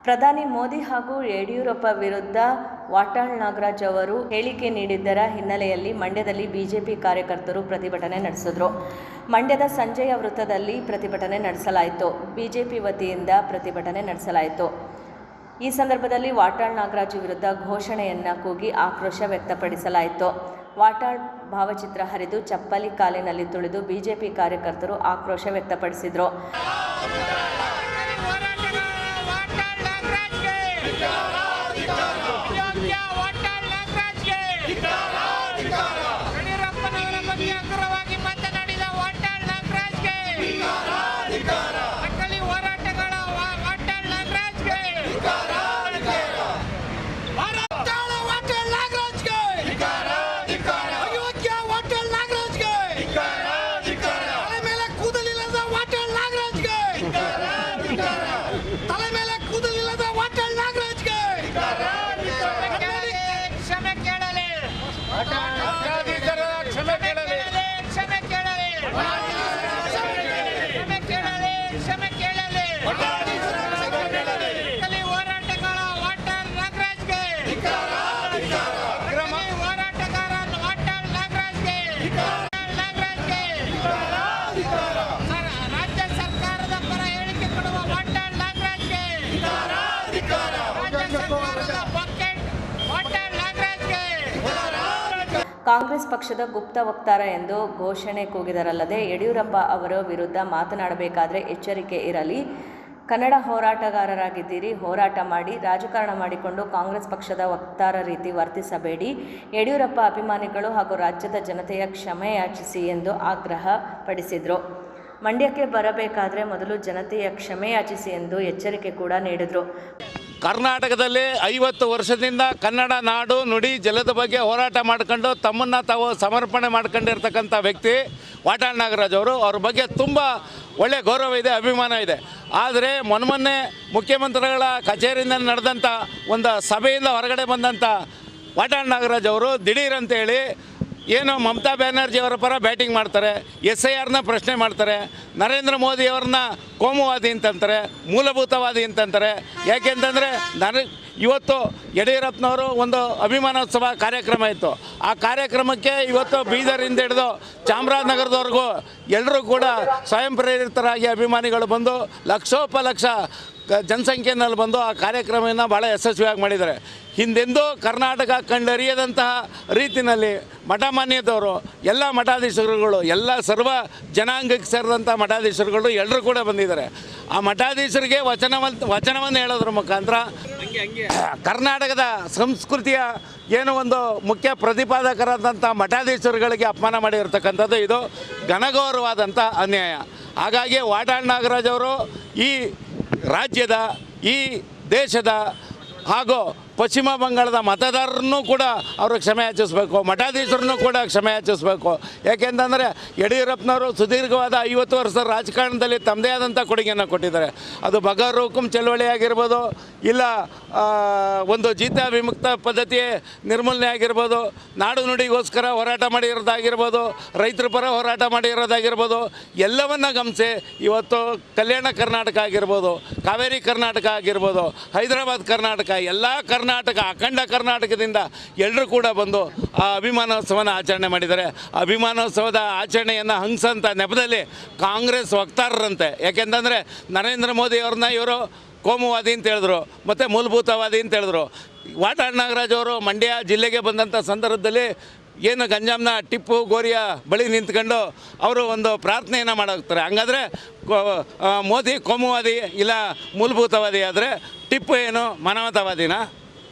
ಪ್ರಧಾನಿ ಮೋದಿ ಹಾಗೂ ಯಡಿಯೂರಪ್ಪ ವಿರುದ್ಧ ವಾಟಾಳ್ ನಾಗರಾಜ್ ಅವರು ಹೇಳಿಕೆ ನೀಡಿದ್ದರ ಹಿನ್ನೆಲೆಯಲ್ಲಿ ಮಂಡ್ಯದಲ್ಲಿ ಬಿಜೆಪಿ ಕಾರ್ಯಕರ್ತರು ಪ್ರತಿಭಟನೆ ನಡೆಸಿದರು. ಮಂಡ್ಯದ ಸಂಜಯ ವೃತ್ತದಲ್ಲಿ ಪ್ರತಿಭಟನೆ ನಡೆಸಲಾಯಿತು. ಬಿಜೆಪಿ ವತಿಯಿಂದ ಪ್ರತಿಭಟನೆ ನಡೆಸಲಾಯಿತು. ಈ ಸಂದರ್ಭದಲ್ಲಿ ವಾಟಾಳ್ ನಾಗರಾಜ್ ವಿರುದ್ಧ ಘೋಷಣೆಯನ್ನು ಕೂಗಿ ಆಕ್ರೋಶ ವ್ಯಕ್ತಪಡಿಸಲಾಯಿತು. ವಾಟಾಳ್ ಭಾವಚಿತ್ರ ಹರಿದು ಚಪ್ಪಲಿ ಕಾಲಿನಲ್ಲಿ ತುಳಿದು ಬಿಜೆಪಿ ಕಾರ್ಯಕರ್ತರು ಆಕ್ರೋಶ ವ್ಯಕ್ತಪಡಿಸಿದರು. ಕಾಂಗ್ರೆಸ್ ಪಕ್ಷದ ಗುಪ್ತ ವಕ್ತಾರ ಎಂದು ಘೋಷಣೆ ಕೂಗಿದರಲ್ಲದೆ ಯಡಿಯೂರಪ್ಪ ಅವರ ವಿರುದ್ಧ ಮಾತನಾಡಬೇಕಾದರೆ ಎಚ್ಚರಿಕೆ ಇರಲಿ, ಕನ್ನಡ ಹೋರಾಟಗಾರರಾಗಿದ್ದೀರಿ, ಹೋರಾಟ ಮಾಡಿ, ರಾಜಕಾರಣ ಮಾಡಿಕೊಂಡು ಕಾಂಗ್ರೆಸ್ ಪಕ್ಷದ ವಕ್ತಾರ ರೀತಿ ವರ್ತಿಸಬೇಡಿ, ಯಡಿಯೂರಪ್ಪ ಅಭಿಮಾನಿಗಳು ಹಾಗೂ ರಾಜ್ಯದ ಜನತೆಯ ಕ್ಷಮೆಯಾಚಿಸಿ ಎಂದು ಆಗ್ರಹ ಪಡಿಸಿದರು. ಮಂಡ್ಯಕ್ಕೆ ಬರಬೇಕಾದರೆ ಮೊದಲು ಜನತೆಯ ಕ್ಷಮೆಯಾಚಿಸಿ ಎಂದು ಎಚ್ಚರಿಕೆ ಕೂಡ ನೀಡಿದರು. ಕರ್ನಾಟಕದಲ್ಲಿ 50 ವರ್ಷದಿಂದ ಕನ್ನಡ ನಾಡು ನುಡಿ ಜಲದ ಬಗ್ಗೆ ಹೋರಾಟ ಮಾಡ್ಕೊಂಡು ತಮ್ಮನ್ನು ತಾವು ಸಮರ್ಪಣೆ ಮಾಡ್ಕೊಂಡಿರ್ತಕ್ಕಂಥ ವ್ಯಕ್ತಿ ವಾಟಾಳ್ ನಾಗರಾಜ್ ಅವರು. ಅವ್ರ ಬಗ್ಗೆ ತುಂಬ ಒಳ್ಳೆಯ ಗೌರವ ಇದೆ, ಅಭಿಮಾನ ಇದೆ. ಆದರೆ ಮೊನ್ನೆ ಮುಖ್ಯಮಂತ್ರಿಗಳ ಕಚೇರಿಯಿಂದ ನಡೆದಂಥ ಒಂದು ಸಭೆಯಿಂದ ಹೊರಗಡೆ ಬಂದಂಥ ವಾಟಾಳ್ ನಾಗರಾಜ್ ಅವರು ದಿಢೀರಂತೇಳಿ ಏನು ಮಮತಾ ಬ್ಯಾನರ್ಜಿ ಅವರ ಪರ ಬ್ಯಾಟಿಂಗ್ ಮಾಡ್ತಾರೆ, SIRನ ಪ್ರಶ್ನೆ ಮಾಡ್ತಾರೆ, ನರೇಂದ್ರ ಮೋದಿಯವ್ರನ್ನ ಕೋಮುವಾದಿ ಅಂತಂತಾರೆ, ಮೂಲಭೂತವಾದಿ ಅಂತಂತಾರೆ. ಯಾಕೆಂತಂದರೆ ಇವತ್ತು ಯಡಿಯೂರಪ್ಪನವರು ಒಂದು ಅಭಿಮಾನೋತ್ಸವ ಕಾರ್ಯಕ್ರಮ ಇತ್ತು. ಆ ಕಾರ್ಯಕ್ರಮಕ್ಕೆ ಇವತ್ತು ಬೀದರಿಂದ ಹಿಡಿದು ಚಾಮರಾಜನಗರದವರೆಗೂ ಎಲ್ಲರೂ ಕೂಡ ಸ್ವಯಂ ಪ್ರೇರಿತರಾಗಿ ಅಭಿಮಾನಿಗಳು ಬಂದು ಲಕ್ಷೋಪಲಕ್ಷ ಜನಸಂಖ್ಯೆಯಲ್ಲಿ ಬಂದು ಆ ಕಾರ್ಯಕ್ರಮವನ್ನು ಭಾಳ ಯಶಸ್ವಿಯಾಗಿ ಮಾಡಿದ್ದಾರೆ. ಹಿಂದೆಂದೂ ಕರ್ನಾಟಕ ಕಂಡರಿಯದಂತಹ ರೀತಿಯಲ್ಲಿ ಮಠಮಾನ್ಯದವರು ಎಲ್ಲ ಮಠಾಧೀಶರುಗಳು ಎಲ್ಲ ಸರ್ವ ಜನಾಂಗಕ್ಕೆ ಸೇರಿದಂಥ ಮಠಾಧೀಶರುಗಳು ಎಲ್ಲರೂ ಕೂಡ ಬಂದಿದ್ದಾರೆ. ಆ ಮಠಾಧೀಶರಿಗೆ ವಚನವನ್ನು ಹೇಳೋದ್ರ ಮುಖಾಂತರ ಕರ್ನಾಟಕದ ಸಂಸ್ಕೃತಿಯ ಏನು ಒಂದು ಮುಖ್ಯ ಪ್ರತಿಪಾದಕರಾದಂಥ ಮಠಾಧೀಶರುಗಳಿಗೆ ಅಪಮಾನ ಮಾಡಿರ್ತಕ್ಕಂಥದ್ದು ಇದು ಘನಘೋರವಾದಂಥ ಅನ್ಯಾಯ. ಹಾಗಾಗಿ ವಾಟಾಳ್ ನಾಗರಾಜ್ ಅವರು ಈ ರಾಜ್ಯದ, ಈ ದೇಶದ ಹಾಗೂ ಪಶ್ಚಿಮ ಬಂಗಾಳದ ಮತದಾರರನ್ನು ಕೂಡ ಅವರು ಕ್ಷಮೆ ಯಾಚಿಸಬೇಕು, ಮಠಾಧೀಶರನ್ನು ಕೂಡ ಕ್ಷಮೆ ಯಾಚಿಸಬೇಕು. ಯಾಕೆಂತಂದರೆ ಯಡಿಯೂರಪ್ಪನವರು ಸುದೀರ್ಘವಾದ 50 ವರ್ಷದ ರಾಜಕಾರಣದಲ್ಲಿ ತಮ್ಮದೇ ಆದಂಥ ಕೊಡುಗೆಯನ್ನು ಕೊಟ್ಟಿದ್ದಾರೆ. ಅದು ಬಗರ್ ಹುಕುಂ ಚಳವಳಿ ಆಗಿರ್ಬೋದು, ಇಲ್ಲ ಒಂದು ಜೀತ ವಿಮುಕ್ತ ಪದ್ಧತಿ ನಿರ್ಮೂಲನೆ ಆಗಿರ್ಬೋದು, ನಾಡು ನುಡಿಗೋಸ್ಕರ ಹೋರಾಟ ಮಾಡಿರೋದಾಗಿರ್ಬೋದು, ರೈತರ ಪರ ಹೋರಾಟ ಮಾಡಿರೋದಾಗಿರ್ಬೋದು, ಎಲ್ಲವನ್ನ ಗಮನಿಸಿ ಇವತ್ತು ಕಲ್ಯಾಣ ಕರ್ನಾಟಕ ಆಗಿರ್ಬೋದು, ಕಾವೇರಿ ಕರ್ನಾಟಕ ಆಗಿರ್ಬೋದು, ಹೈದರಾಬಾದ್ ಕರ್ನಾಟಕ, ಎಲ್ಲ ಕರ್ನಾಟಕ, ಅಖಂಡ ಕರ್ನಾಟಕದಿಂದ ಎಲ್ಲರೂ ಕೂಡ ಬಂದು ಆ ಅಭಿಮಾನೋತ್ಸವನ ಆಚರಣೆ ಮಾಡಿದ್ದಾರೆ. ಅಭಿಮಾನೋತ್ಸವದ ಆಚರಣೆಯನ್ನು ಹಂಸಂತ ನೆಪದಲ್ಲಿ ಕಾಂಗ್ರೆಸ್ ವಕ್ತಾರರಂತೆ. ಯಾಕೆಂತಂದರೆ ನರೇಂದ್ರ ಮೋದಿ ಅವ್ರನ್ನ ಇವರು ಕೋಮುವಾದಿ ಅಂತ ಹೇಳಿದ್ರು, ಮತ್ತು ಮೂಲಭೂತವಾದಿ ಅಂತ ಹೇಳಿದ್ರು. ವಾಟಾಳ್ ನಾಗರಾಜ್ ಅವರು ಮಂಡ್ಯ ಜಿಲ್ಲೆಗೆ ಬಂದಂಥ ಸಂದರ್ಭದಲ್ಲಿ ಏನು ಗಂಜಾಂನ ಟಿಪ್ಪು ಗೋರಿಯ ಬಳಿ ನಿಂತ್ಕೊಂಡು ಅವರು ಒಂದು ಪ್ರಾರ್ಥನೆಯನ್ನು ಮಾಡೋಗ್ತಾರೆ. ಹಂಗಾದರೆ ಮೋದಿ ಕೋಮುವಾದಿ ಇಲ್ಲ ಮೂಲಭೂತವಾದಿ ಆದರೆ ಟಿಪ್ಪು ಏನು ಮಾನವತಾವಾದಿನ?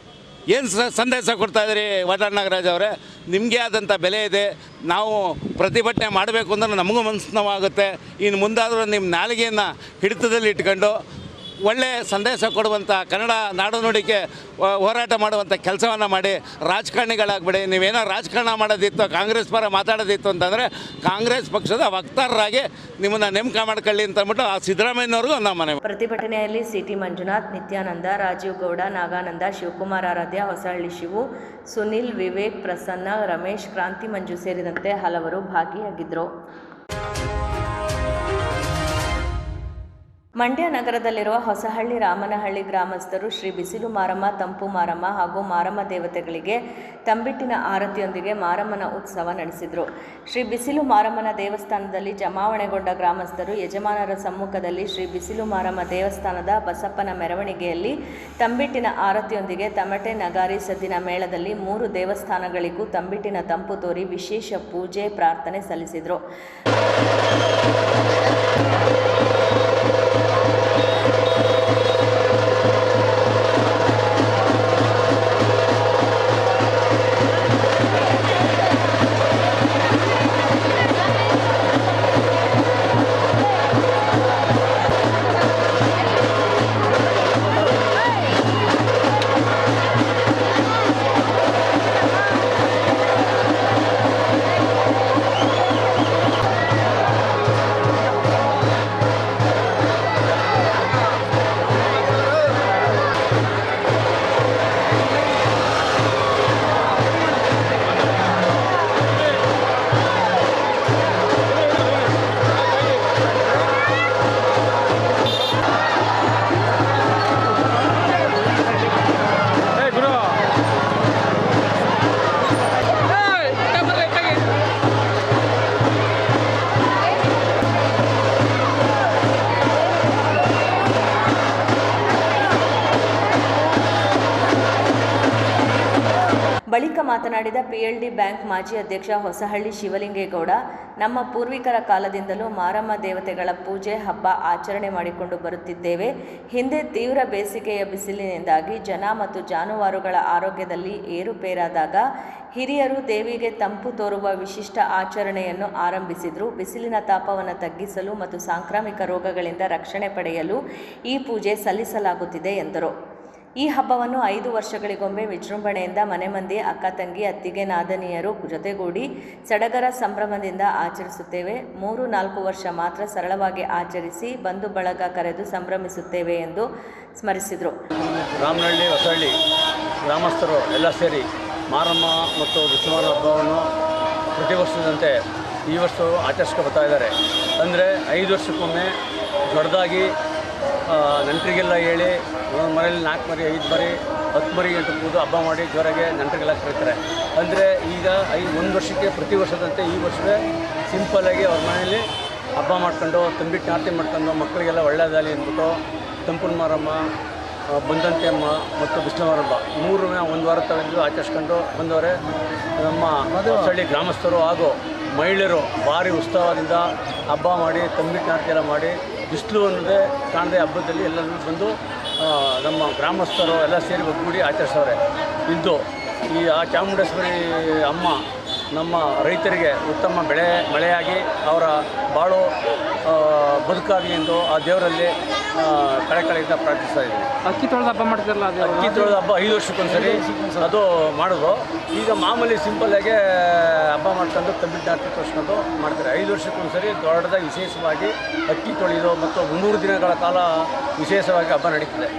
ಏನು ಸಂದೇಶ ಕೊಡ್ತಾಯಿದ್ದೀರಿ ವಾಟಾಳ್ ನಾಗರಾಜ್ ಅವರೇ? ನಿಮಗೆ ಆದಂಥ ಬೆಲೆ ಇದೆ. ನಾವು ಪ್ರತಿಭಟನೆ ಮಾಡಬೇಕು ಅಂದ್ರೆ ನಮಗೂ ಮನಸ್ಸು ನೋವಾಗುತ್ತೆ. ಇನ್ನು ಮುಂದಾದರೂ ನಿಮ್ಮ ನಾಲಿಗೆಯನ್ನು ಹಿಡಿತದಲ್ಲಿ ಇಟ್ಕೊಂಡು ಒಳ್ಳೆಯ ಸಂದೇಶ ಕೊಡುವಂಥ ಕನ್ನಡ ನಾಡು ನುಡಿಗೆ ಹೋರಾಟ ಮಾಡುವಂಥ ಕೆಲಸವನ್ನು ಮಾಡಿ ರಾಜಕಾರಣಿಗಳಾಗ್ಬಿಡಿ. ನೀವೇನೋ ರಾಜಕಾರಣ ಮಾಡೋದಿತ್ತು, ಕಾಂಗ್ರೆಸ್ ಪರ ಮಾತಾಡೋದಿತ್ತು ಅಂತಂದರೆ ಕಾಂಗ್ರೆಸ್ ಪಕ್ಷದ ವಕ್ತಾರರಾಗಿ ನಿಮ್ಮನ್ನು ನೇಮಕ ಮಾಡ್ಕೊಳ್ಳಿ ಅಂತ ಅಂದ್ಬಿಟ್ಟು ಆ ಸಿದ್ದರಾಮಯ್ಯನವ್ರಿಗೂ ನಮ್ಮ ಮನೆ. ಪ್ರತಿಭಟನೆಯಲ್ಲಿ CT ಮಂಜುನಾಥ್, ನಿತ್ಯಾನಂದ, ರಾಜೀವ್ ಗೌಡ, ನಾಗಾನಂದ, ಶಿವಕುಮಾರ್ ಆರಾಧ್ಯ, ಹೊಸಹಳ್ಳಿ ಶಿವು, ಸುನಿಲ್, ವಿವೇಕ್, ಪ್ರಸನ್ನ, ರಮೇಶ್, ಕ್ರಾಂತಿ ಮಂಜು ಸೇರಿದಂತೆ ಹಲವರು ಭಾಗಿಯಾಗಿದ್ದರು. ಮಂಡ್ಯ ನಗರದಲ್ಲಿರುವ ಹೊಸಹಳ್ಳಿ ರಾಮನಹಳ್ಳಿ ಗ್ರಾಮಸ್ಥರು ಶ್ರೀ ಬಿಸಿಲು ಮಾರಮ್ಮ, ತಂಪು ಮಾರಮ್ಮ ಹಾಗೂ ಮಾರಮ್ಮ ದೇವತೆಗಳಿಗೆ ತಂಬಿಟ್ಟಿನ ಆರತಿಯೊಂದಿಗೆ ಮಾರಮ್ಮನ ಉತ್ಸವ ನಡೆಸಿದರು. ಶ್ರೀ ಬಿಸಿಲು ಮಾರಮ್ಮನ ದೇವಸ್ಥಾನದಲ್ಲಿ ಜಮಾವಣೆಗೊಂಡ ಗ್ರಾಮಸ್ಥರು ಯಜಮಾನರ ಸಮ್ಮುಖದಲ್ಲಿ ಶ್ರೀ ಬಿಸಿಲು ಮಾರಮ್ಮ ದೇವಸ್ಥಾನದ ಬಸಪ್ಪನ ಮೆರವಣಿಗೆಯಲ್ಲಿ ತಂಬಿಟ್ಟಿನ ಆರತಿಯೊಂದಿಗೆ ತಮಟೆ, ನಗಾರಿ, ಸದ್ದಿನ ಮೇಳದಲ್ಲಿ 3 ದೇವಸ್ಥಾನಗಳಿಗೂ ತಂಬಿಟ್ಟಿನ ತಂಪು ತೋರಿ ವಿಶೇಷ ಪೂಜೆ, ಪ್ರಾರ್ಥನೆ ಸಲ್ಲಿಸಿದರು. ಬಳಿಕ ಮಾತನಾಡಿದ PLD ಬ್ಯಾಂಕ್ ಮಾಜಿ ಅಧ್ಯಕ್ಷ ಹೊಸಹಳ್ಳಿ ಶಿವಲಿಂಗೇಗೌಡ, ನಮ್ಮ ಪೂರ್ವಿಕರ ಕಾಲದಿಂದಲೂ ಮಾರಮ್ಮ ದೇವತೆಗಳ ಪೂಜೆ, ಹಬ್ಬ ಆಚರಣೆ ಮಾಡಿಕೊಂಡು ಬರುತ್ತಿದ್ದೇವೆ. ಹಿಂದೆ ತೀವ್ರ ಬೇಸಿಗೆಯ ಬಿಸಿಲಿನಿಂದಾಗಿ ಜನ ಮತ್ತು ಜಾನುವಾರುಗಳ ಆರೋಗ್ಯದಲ್ಲಿ ಏರುಪೇರಾದಾಗ ಹಿರಿಯರು ದೇವಿಗೆ ತಂಪು ತೋರುವ ವಿಶಿಷ್ಟ ಆಚರಣೆಯನ್ನು ಆರಂಭಿಸಿದರು. ಬಿಸಿಲಿನ ತಾಪವನ್ನು ತಗ್ಗಿಸಲು ಮತ್ತು ಸಾಂಕ್ರಾಮಿಕ ರೋಗಗಳಿಂದ ರಕ್ಷಣೆ ಪಡೆಯಲು ಈ ಪೂಜೆ ಸಲ್ಲಿಸಲಾಗುತ್ತಿದೆ ಎಂದರು. ಈ ಹಬ್ಬವನ್ನು 5 ವರ್ಷಗಳಿಗೊಮ್ಮೆ ವಿಜೃಂಭಣೆಯಿಂದ ಮನೆ ಮಂದಿ, ಅಕ್ಕ ತಂಗಿ, ಅತ್ತಿಗೆ, ನಾದನಿಯರು ಜೊತೆಗೂಡಿ ಸಡಗರ ಸಂಭ್ರಮದಿಂದ ಆಚರಿಸುತ್ತೇವೆ. 3-4 ವರ್ಷ ಮಾತ್ರ ಸರಳವಾಗಿ ಆಚರಿಸಿ ಬಂಧು ಬಳಗ ಕರೆದು ಸಂಭ್ರಮಿಸುತ್ತೇವೆ ಎಂದು ಸ್ಮರಿಸಿದರು. ರಾಮನಹಳ್ಳಿ, ಹೊಸಹಳ್ಳಿ ಗ್ರಾಮಸ್ಥರು ಎಲ್ಲ ಸೇರಿ ಮಾರಮ್ಮ ಮತ್ತು ಬಿಸಿಲು ಹಬ್ಬವನ್ನು ಪ್ರತಿ ವರ್ಷದಂತೆ ಈ ವರ್ಷ ಆಚರಿಸ್ಕೊ ಬರ್ತಾ ಇದ್ದಾರೆ. ಅಂದರೆ 5 ವರ್ಷಕ್ಕೊಮ್ಮೆ ದೊಡ್ಡದಾಗಿ ನೆಂಟರಿಗೆಲ್ಲ ಹೇಳಿ ಒಂದೊಂದು ಮನೆಯಲ್ಲಿ 4 ಮರಿ, 5 ಮರಿ, 10 ಮರಿ ಗಂಟು ಕೂದು ಹಬ್ಬ ಮಾಡಿ ಜೋರಾಗೆ ನೆಂಟರಿಗೆಲ್ಲ ಕರೀತಾರೆ. ಅಂದರೆ ಈಗ 1 ವರ್ಷಕ್ಕೆ ಪ್ರತಿ ವರ್ಷದಂತೆ ಈ ವರ್ಷವೇ ಸಿಂಪಲ್ಲಾಗಿ ಅವ್ರ ಮನೆಯಲ್ಲಿ ಹಬ್ಬ ಮಾಡ್ಕೊಂಡು ತಂಬಿಟ್ಟು ಆರತಿ ಮಾಡ್ಕೊಂಡು ಮಕ್ಕಳಿಗೆಲ್ಲ ಒಳ್ಳೆಯದಾಗಲಿ ಅಂದ್ಬಿಟ್ಟು ತಂಪುನ ಮಾರಮ್ಮ, ಬಂದಂತೆ ಅಮ್ಮ ಮತ್ತು ಬಿಸಿಲು ಮಾರಮ್ಮ 3 1 ವಾರ ತಗೊಂಡು ಆಚರಿಸ್ಕೊಂಡು ಬಂದವರೆ. ನಮ್ಮ ಹೊಸಹಳ್ಳಿ ಗ್ರಾಮಸ್ಥರು ಹಾಗೂ ಮಹಿಳೆಯರು ಭಾರಿ ಉತ್ಸಾಹದಿಂದ ಹಬ್ಬ ಮಾಡಿ ತಂಬಿಟ್ಟು ಆರತಿ ಎಲ್ಲ ಮಾಡಿ ಬಿಸಿಲು ಅನ್ನೋದೇ ಕಾಣದೆ ಹಬ್ಬದಲ್ಲಿ ಎಲ್ಲರೂ ಬಂದು ನಮ್ಮ ಗ್ರಾಮಸ್ಥರು ಎಲ್ಲ ಸೇರಿ ಒಗ್ಗೂಡಿ ಆಚರಿಸೋರೆ. ಇಂದು ಈ ಚಾಮುಂಡೇಶ್ವರಿ ಅಮ್ಮ ನಮ್ಮ ರೈತರಿಗೆ ಉತ್ತಮ ಮಳೆಯಾಗಿ ಅವರ ಬಾಳು ಬದುಕಾಗಲಿ ಎಂದು ಆ ದೇವರಲ್ಲಿ ಕಳೆಯಿಂದ ಪ್ರಾರ್ಥಿಸ್ತಾ ಇದ್ದೀವಿ. ಅಕ್ಕಿ ತೊಳೆದ ಹಬ್ಬ ಮಾಡ್ತಿರಲ್ಲ, ಅಕ್ಕಿ ತೊಳೆದ ಹಬ್ಬ 5 ವರ್ಷಕ್ಕೊಂದ್ಸರಿ ಅದು ಮಾಡೋದು. ಈಗ ಮಾಮೂಲಿ ಸಿಂಪಲ್ಲಾಗೆ ಹಬ್ಬ ಮಾಡ್ಕೊಂಡು ತಂಬಿಟ್ಟು ಆರತಿ ತೋರಿಸ್ಕೊಂಡು ಮಾಡ್ತಾರೆ. 5 ವರ್ಷಕ್ಕೊಂದ್ಸರಿ ದೊಡ್ಡದಾಗಿ ವಿಶೇಷವಾಗಿ ಅಕ್ಕಿ ತೊಳೆಯೋದು ಮತ್ತು 300 ದಿನಗಳ ಕಾಲ ವಿಶೇಷವಾಗಿ ಹಬ್ಬ ನಡೀತದೆ.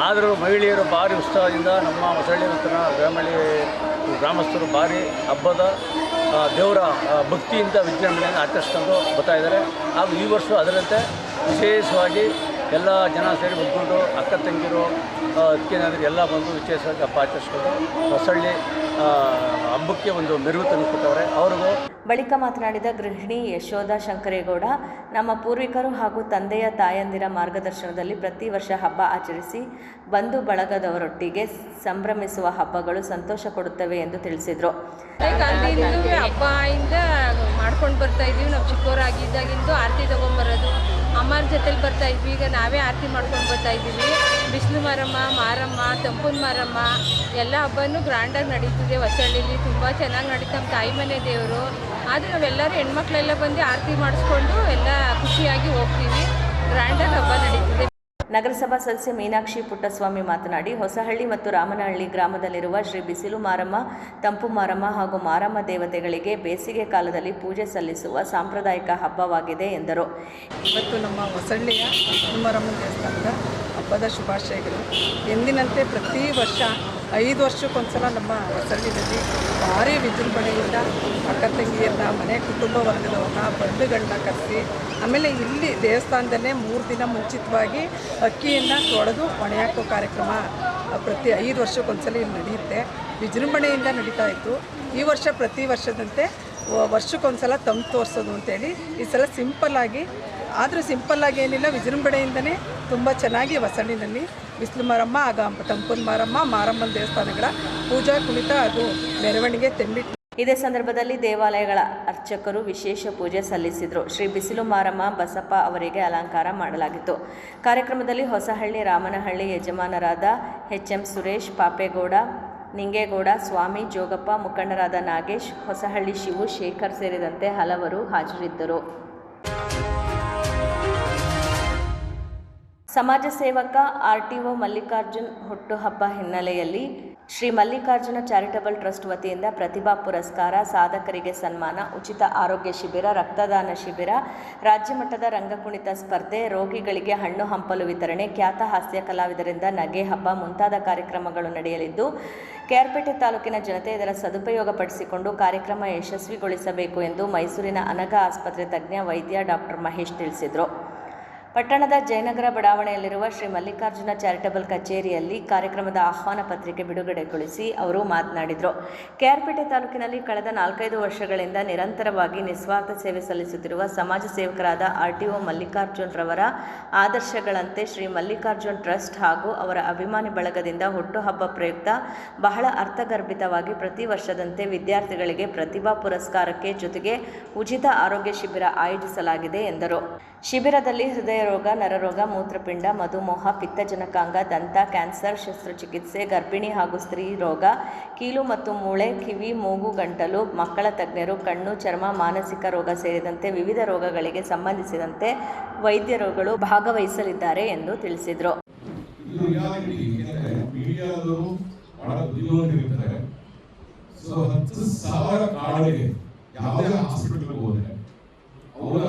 ಆದರೂ ಮಹಿಳೆಯರು ಭಾರಿ ಉತ್ಸಾಹದಿಂದ ನಮ್ಮ ಹೊಸಹಳ್ಳಿ ಮತ್ತು ಗ್ರಾಮಸ್ಥರು ಭಾರಿ ಹಬ್ಬದ ದೇವರ ಭಕ್ತಿಯಿಂದ ವಿಜೃಂಭಣೆಯನ್ನು ಆಚರಿಸ್ಕೊಂಡು ಬರ್ತಾ ಇದ್ದಾರೆ. ಹಾಗೂ ಈ ವರ್ಷ ಅದರಂತೆ ವಿಶೇಷವಾಗಿ ಎಲ್ಲ ಜನ ಸೇರಿ ಒಗ್ಗೂಡು, ಅಕ್ಕ ತಂಗಿರು, ಅದಕ್ಕೇನಾದರೂ ಎಲ್ಲ ಬಂದು ವಿಶೇಷವಾಗಿ ಹಬ್ಬ ಆಚರಿಸ್ಕೊಂಡು ಹೊಸಹಳ್ಳಿ ಹಬ್ಬಕ್ಕೆ ಒಂದು ಮೆರುಗು ತಂದುಕೊಟ್ಟವ್ರೆ ಅವ್ರಿಗೂ. ಬಳಿಕ ಮಾತನಾಡಿದ ಗೃಹಿಣಿ ಯಶೋಧ ಶಂಕರೇಗೌಡ, ನಮ್ಮ ಪೂರ್ವಿಕರು ಹಾಗೂ ತಂದೆಯ ತಾಯಂದಿರ ಮಾರ್ಗದರ್ಶನದಲ್ಲಿ ಪ್ರತಿ ವರ್ಷ ಹಬ್ಬ ಆಚರಿಸಿ ಬಂಧು ಬಳಗದವರೊಟ್ಟಿಗೆ ಸಂಭ್ರಮಿಸುವ ಹಬ್ಬಗಳು ಸಂತೋಷ ಕೊಡುತ್ತವೆ ಎಂದು ತಿಳಿಸಿದರು. ಹಬ್ಬ ಇಂದ ಮಾಡ್ಕೊಂಡು ಬರ್ತಾ ಇದ್ದೀವಿ. ನಾವು ಚಿಕ್ಕವರಾಗಿದ್ದಾಗಿಂದು ಆರತಿ ತೊಗೊಂಬರೋದು, ಅಮ್ಮರ ಜೊತೆಲಿ ಬರ್ತಾ ಇದ್ವಿ. ಈಗ ನಾವೇ ಆರತಿ ಮಾಡ್ಕೊಂಡು ಬರ್ತಾ ಇದ್ದೀವಿ. ಬಿಸಿಲು ಮಾರಮ್ಮ, ಮಾರಮ್ಮ, ತಂಪುನ ಮಾರಮ್ಮ ಎಲ್ಲ ಹಬ್ಬನೂ ಗ್ರ್ಯಾಂಡಾಗಿ ನಡೀತಿದೆ. ಹೊಸಹಳ್ಳಿಲಿ ತುಂಬ ಚೆನ್ನಾಗಿ ನಡೀತು. ನಮ್ಮ ತಾಯಿ ಮನೆ ದೇವರು. ಆದರೆ ನಾವೆಲ್ಲರೂ ಹೆಣ್ಮಕ್ಳೆಲ್ಲ ಬಂದು ಆರತಿ ಮಾಡಿಸ್ಕೊಂಡು ಎಲ್ಲ ಖುಷಿಯಾಗಿ ಹೋಗ್ತೀವಿ. ಗ್ರ್ಯಾಂಡಾಗಿ ಹಬ್ಬ ನಡೀತಿದೆ. ನಗರಸಭಾ ಸದಸ್ಯೆ ಮೀನಾಕ್ಷಿ ಪುಟ್ಟಸ್ವಾಮಿ ಮಾತನಾಡಿ, ಹೊಸಹಳ್ಳಿ ಮತ್ತು ರಾಮನಹಳ್ಳಿ ಗ್ರಾಮದಲ್ಲಿರುವ ಶ್ರೀ ಬಿಸಿಲು ಮಾರಮ್ಮ, ತಂಪು ಮಾರಮ್ಮ ಹಾಗೂ ಮಾರಮ್ಮ ದೇವತೆಗಳಿಗೆ ಬೇಸಿಗೆ ಕಾಲದಲ್ಲಿ ಪೂಜೆ ಸಲ್ಲಿಸುವ ಸಾಂಪ್ರದಾಯಿಕ ಹಬ್ಬವಾಗಿದೆ ಎಂದರು. ಇವತ್ತು ನಮ್ಮ ಹೊಸಹಳ್ಳಿಯ ಬಿಸಿಲು ಮಾರಮ್ಮ ದೇವಸ್ಥಾನದ ಹಬ್ಬದ ಶುಭಾಶಯಗಳು. ಎಂದಿನಂತೆ ಪ್ರತಿ ವರ್ಷ 5 ವರ್ಷಕ್ಕೊಂದ್ಸಲ ನಮ್ಮ ಹೊಸಳ್ಳಿನಲ್ಲಿ ಭಾರಿ ವಿಜೃಂಭಣೆಯಿಂದ ಅಕ್ಕ ತಂಗಿಯನ್ನ ಮನೆ ಕುಟುಂಬ ವರ್ಗದವ್ರನ್ನ ಬಂಧುಗಳನ್ನ ಕರೆಸಿ, ಆಮೇಲೆ ಇಲ್ಲಿ ದೇವಸ್ಥಾನದಲ್ಲೇ 3 ದಿನ ಮುಂಚಿತವಾಗಿ ಅಕ್ಕಿಯನ್ನು ತೊಳೆದು ಒಣೆ ಹಾಕೋ ಕಾರ್ಯಕ್ರಮ ಪ್ರತಿ 5 ವರ್ಷಕ್ಕೊಂದ್ಸಲ ಇಲ್ಲಿ ನಡೆಯುತ್ತೆ. ವಿಜೃಂಭಣೆಯಿಂದ ನಡೀತಾ ಇತ್ತು. ಈ ವರ್ಷ ಪ್ರತಿ ವರ್ಷದಂತೆ ವರ್ಷಕ್ಕೊಂದ್ಸಲ ತಂಪು ತೋರಿಸೋದು ಅಂತೇಳಿ ಈ ಸಲ ಸಿಂಪಲ್ಲಾಗಿ, ಆದರೂ ಸಿಂಪಲ್ಲಾಗಿ ಏನಿಲ್ಲ, ವಿಜೃಂಭಣೆಯಿಂದನೇ ತುಂಬ ಚೆನ್ನಾಗಿ ಹೊಸಳ್ಳಿನಲ್ಲಿ ಬಿಸಿಲು ಮಾರಮ್ಮ ಆಗ ತಂಪನ ಮಾರಮ್ಮ, ಮಾರಮ್ಮನ ದೇವಸ್ಥಾನಗಳ ಪೂಜಾ ಕುಣಿತ ಹಾಗೂ ಮೆರವಣಿಗೆ ತೆಂಬಿಟ್ಟು. ಇದೇ ಸಂದರ್ಭದಲ್ಲಿ ದೇವಾಲಯಗಳ ಅರ್ಚಕರು ವಿಶೇಷ ಪೂಜೆ ಸಲ್ಲಿಸಿದರು. ಶ್ರೀ ಬಿಸಿಲು ಮಾರಮ್ಮ ಬಸಪ್ಪ ಅವರಿಗೆ ಅಲಂಕಾರ ಮಾಡಲಾಗಿತ್ತು. ಕಾರ್ಯಕ್ರಮದಲ್ಲಿ ಹೊಸಹಳ್ಳಿ ರಾಮನಹಳ್ಳಿ ಯಜಮಾನರಾದ HM ಸುರೇಶ್, ಪಾಪೇಗೌಡ, ನಿಂಗೇಗೌಡ, ಸ್ವಾಮಿ, ಜೋಗಪ್ಪ, ಮುಖಂಡರಾದ ನಾಗೇಶ್, ಹೊಸಹಳ್ಳಿ ಶಿವು, ಶೇಖರ್ ಸೇರಿದಂತೆ ಹಲವರು ಹಾಜರಿದ್ದರು. ಸಮಾಜ ಸೇವಕ RTO ಮಲ್ಲಿಕಾರ್ಜುನ್ ಹುಟ್ಟುಹಬ್ಬ ಹಿನ್ನೆಲೆಯಲ್ಲಿ ಶ್ರೀ ಮಲ್ಲಿಕಾರ್ಜುನ ಚಾರಿಟಬಲ್ ಟ್ರಸ್ಟ್ ವತಿಯಿಂದ ಪ್ರತಿಭಾ ಪುರಸ್ಕಾರ, ಸಾಧಕರಿಗೆ ಸನ್ಮಾನ, ಉಚಿತ ಆರೋಗ್ಯ ಶಿಬಿರ, ರಕ್ತದಾನ ಶಿಬಿರ, ರಾಜ್ಯಮಟ್ಟದ ರಂಗಕುಣಿತ ಸ್ಪರ್ಧೆ, ರೋಗಿಗಳಿಗೆ ಹಣ್ಣು ಹಂಪಲು ವಿತರಣೆ, ಖ್ಯಾತ ಹಾಸ್ಯ ಕಲಾವಿದರಿಂದ ನಗೆ ಹಬ್ಬ ಮುಂತಾದ ಕಾರ್ಯಕ್ರಮಗಳು ನಡೆಯಲಿದ್ದು, ಕೆಆರ್ಪೇಟೆ ತಾಲೂಕಿನ ಜನತೆ ಇದರ ಸದುಪಯೋಗಪಡಿಸಿಕೊಂಡು ಕಾರ್ಯಕ್ರಮ ಯಶಸ್ವಿಗೊಳಿಸಬೇಕು ಎಂದು ಮೈಸೂರಿನ ಅನಗ ಆಸ್ಪತ್ರೆ ತಜ್ಞ ವೈದ್ಯ ಡಾಕ್ಟರ್ ಮಹೇಶ್ ತಿಳಿಸಿದರು. ಪಟ್ಟಣದ ಜಯನಗರ ಬಡಾವಣೆಯಲ್ಲಿರುವ ಶ್ರೀ ಮಲ್ಲಿಕಾರ್ಜುನ ಚಾರಿಟಬಲ್ ಕಚೇರಿಯಲ್ಲಿ ಕಾರ್ಯಕ್ರಮದ ಆಹ್ವಾನ ಪತ್ರಿಕೆ ಬಿಡುಗಡೆಗೊಳಿಸಿ ಅವರು ಮಾತನಾಡಿದರು. ಕೆಆರ್ಪೇಟೆ ತಾಲೂಕಿನಲ್ಲಿ ಕಳೆದ 4-5 ವರ್ಷಗಳಿಂದ ನಿರಂತರವಾಗಿ ನಿಸ್ವಾರ್ಥ ಸೇವೆ ಸಲ್ಲಿಸುತ್ತಿರುವ ಸಮಾಜ ಸೇವಕರಾದ RTO ಮಲ್ಲಿಕಾರ್ಜುನ್ ರವರ ಆದರ್ಶಗಳಂತೆ ಶ್ರೀ ಮಲ್ಲಿಕಾರ್ಜುನ್ ಟ್ರಸ್ಟ್ ಹಾಗೂ ಅವರ ಅಭಿಮಾನಿ ಬಳಗದಿಂದ ಹುಟ್ಟುಹಬ್ಬ ಪ್ರಯುಕ್ತ ಬಹಳ ಅರ್ಥಗರ್ಭಿತವಾಗಿ ಪ್ರತಿ ವರ್ಷದಂತೆ ವಿದ್ಯಾರ್ಥಿಗಳಿಗೆ ಪ್ರತಿಭಾ ಪುರಸ್ಕಾರಕ್ಕೆ ಜೊತೆಗೆ ಉಚಿತ ಆರೋಗ್ಯ ಶಿಬಿರ ಆಯೋಜಿಸಲಾಗಿದೆ ಎಂದರು. ಶಿಬಿರದಲ್ಲಿ ಹೃದಯ ರೋಗ, ನರರೋಗ, ಮೂತ್ರಪಿಂಡ, ಮಧುಮೇಹ, ಪಿತ್ತಜನಕಾಂಗ, ದಂತ, ಕ್ಯಾನ್ಸರ್ ಶಸ್ತ್ರಚಿಕಿತ್ಸೆ, ಗರ್ಭಿಣಿ ಹಾಗೂ ಸ್ತ್ರೀ ರೋಗ, ಕೀಲು ಮತ್ತು ಮೂಳೆ, ಕಿವಿ, ಮೂಗು, ಗಂಟಲು, ಮಕ್ಕಳ ತಜ್ಞರು, ಕಣ್ಣು, ಚರ್ಮ, ಮಾನಸಿಕ ರೋಗ ಸೇರಿದಂತೆ ವಿವಿಧ ರೋಗಗಳಿಗೆ ಸಂಬಂಧಿಸಿದಂತೆ ವೈದ್ಯರುಗಳು ಭಾಗವಹಿಸಲಿದ್ದಾರೆ ಎಂದು ತಿಳಿಸಿದರು. ಅವರ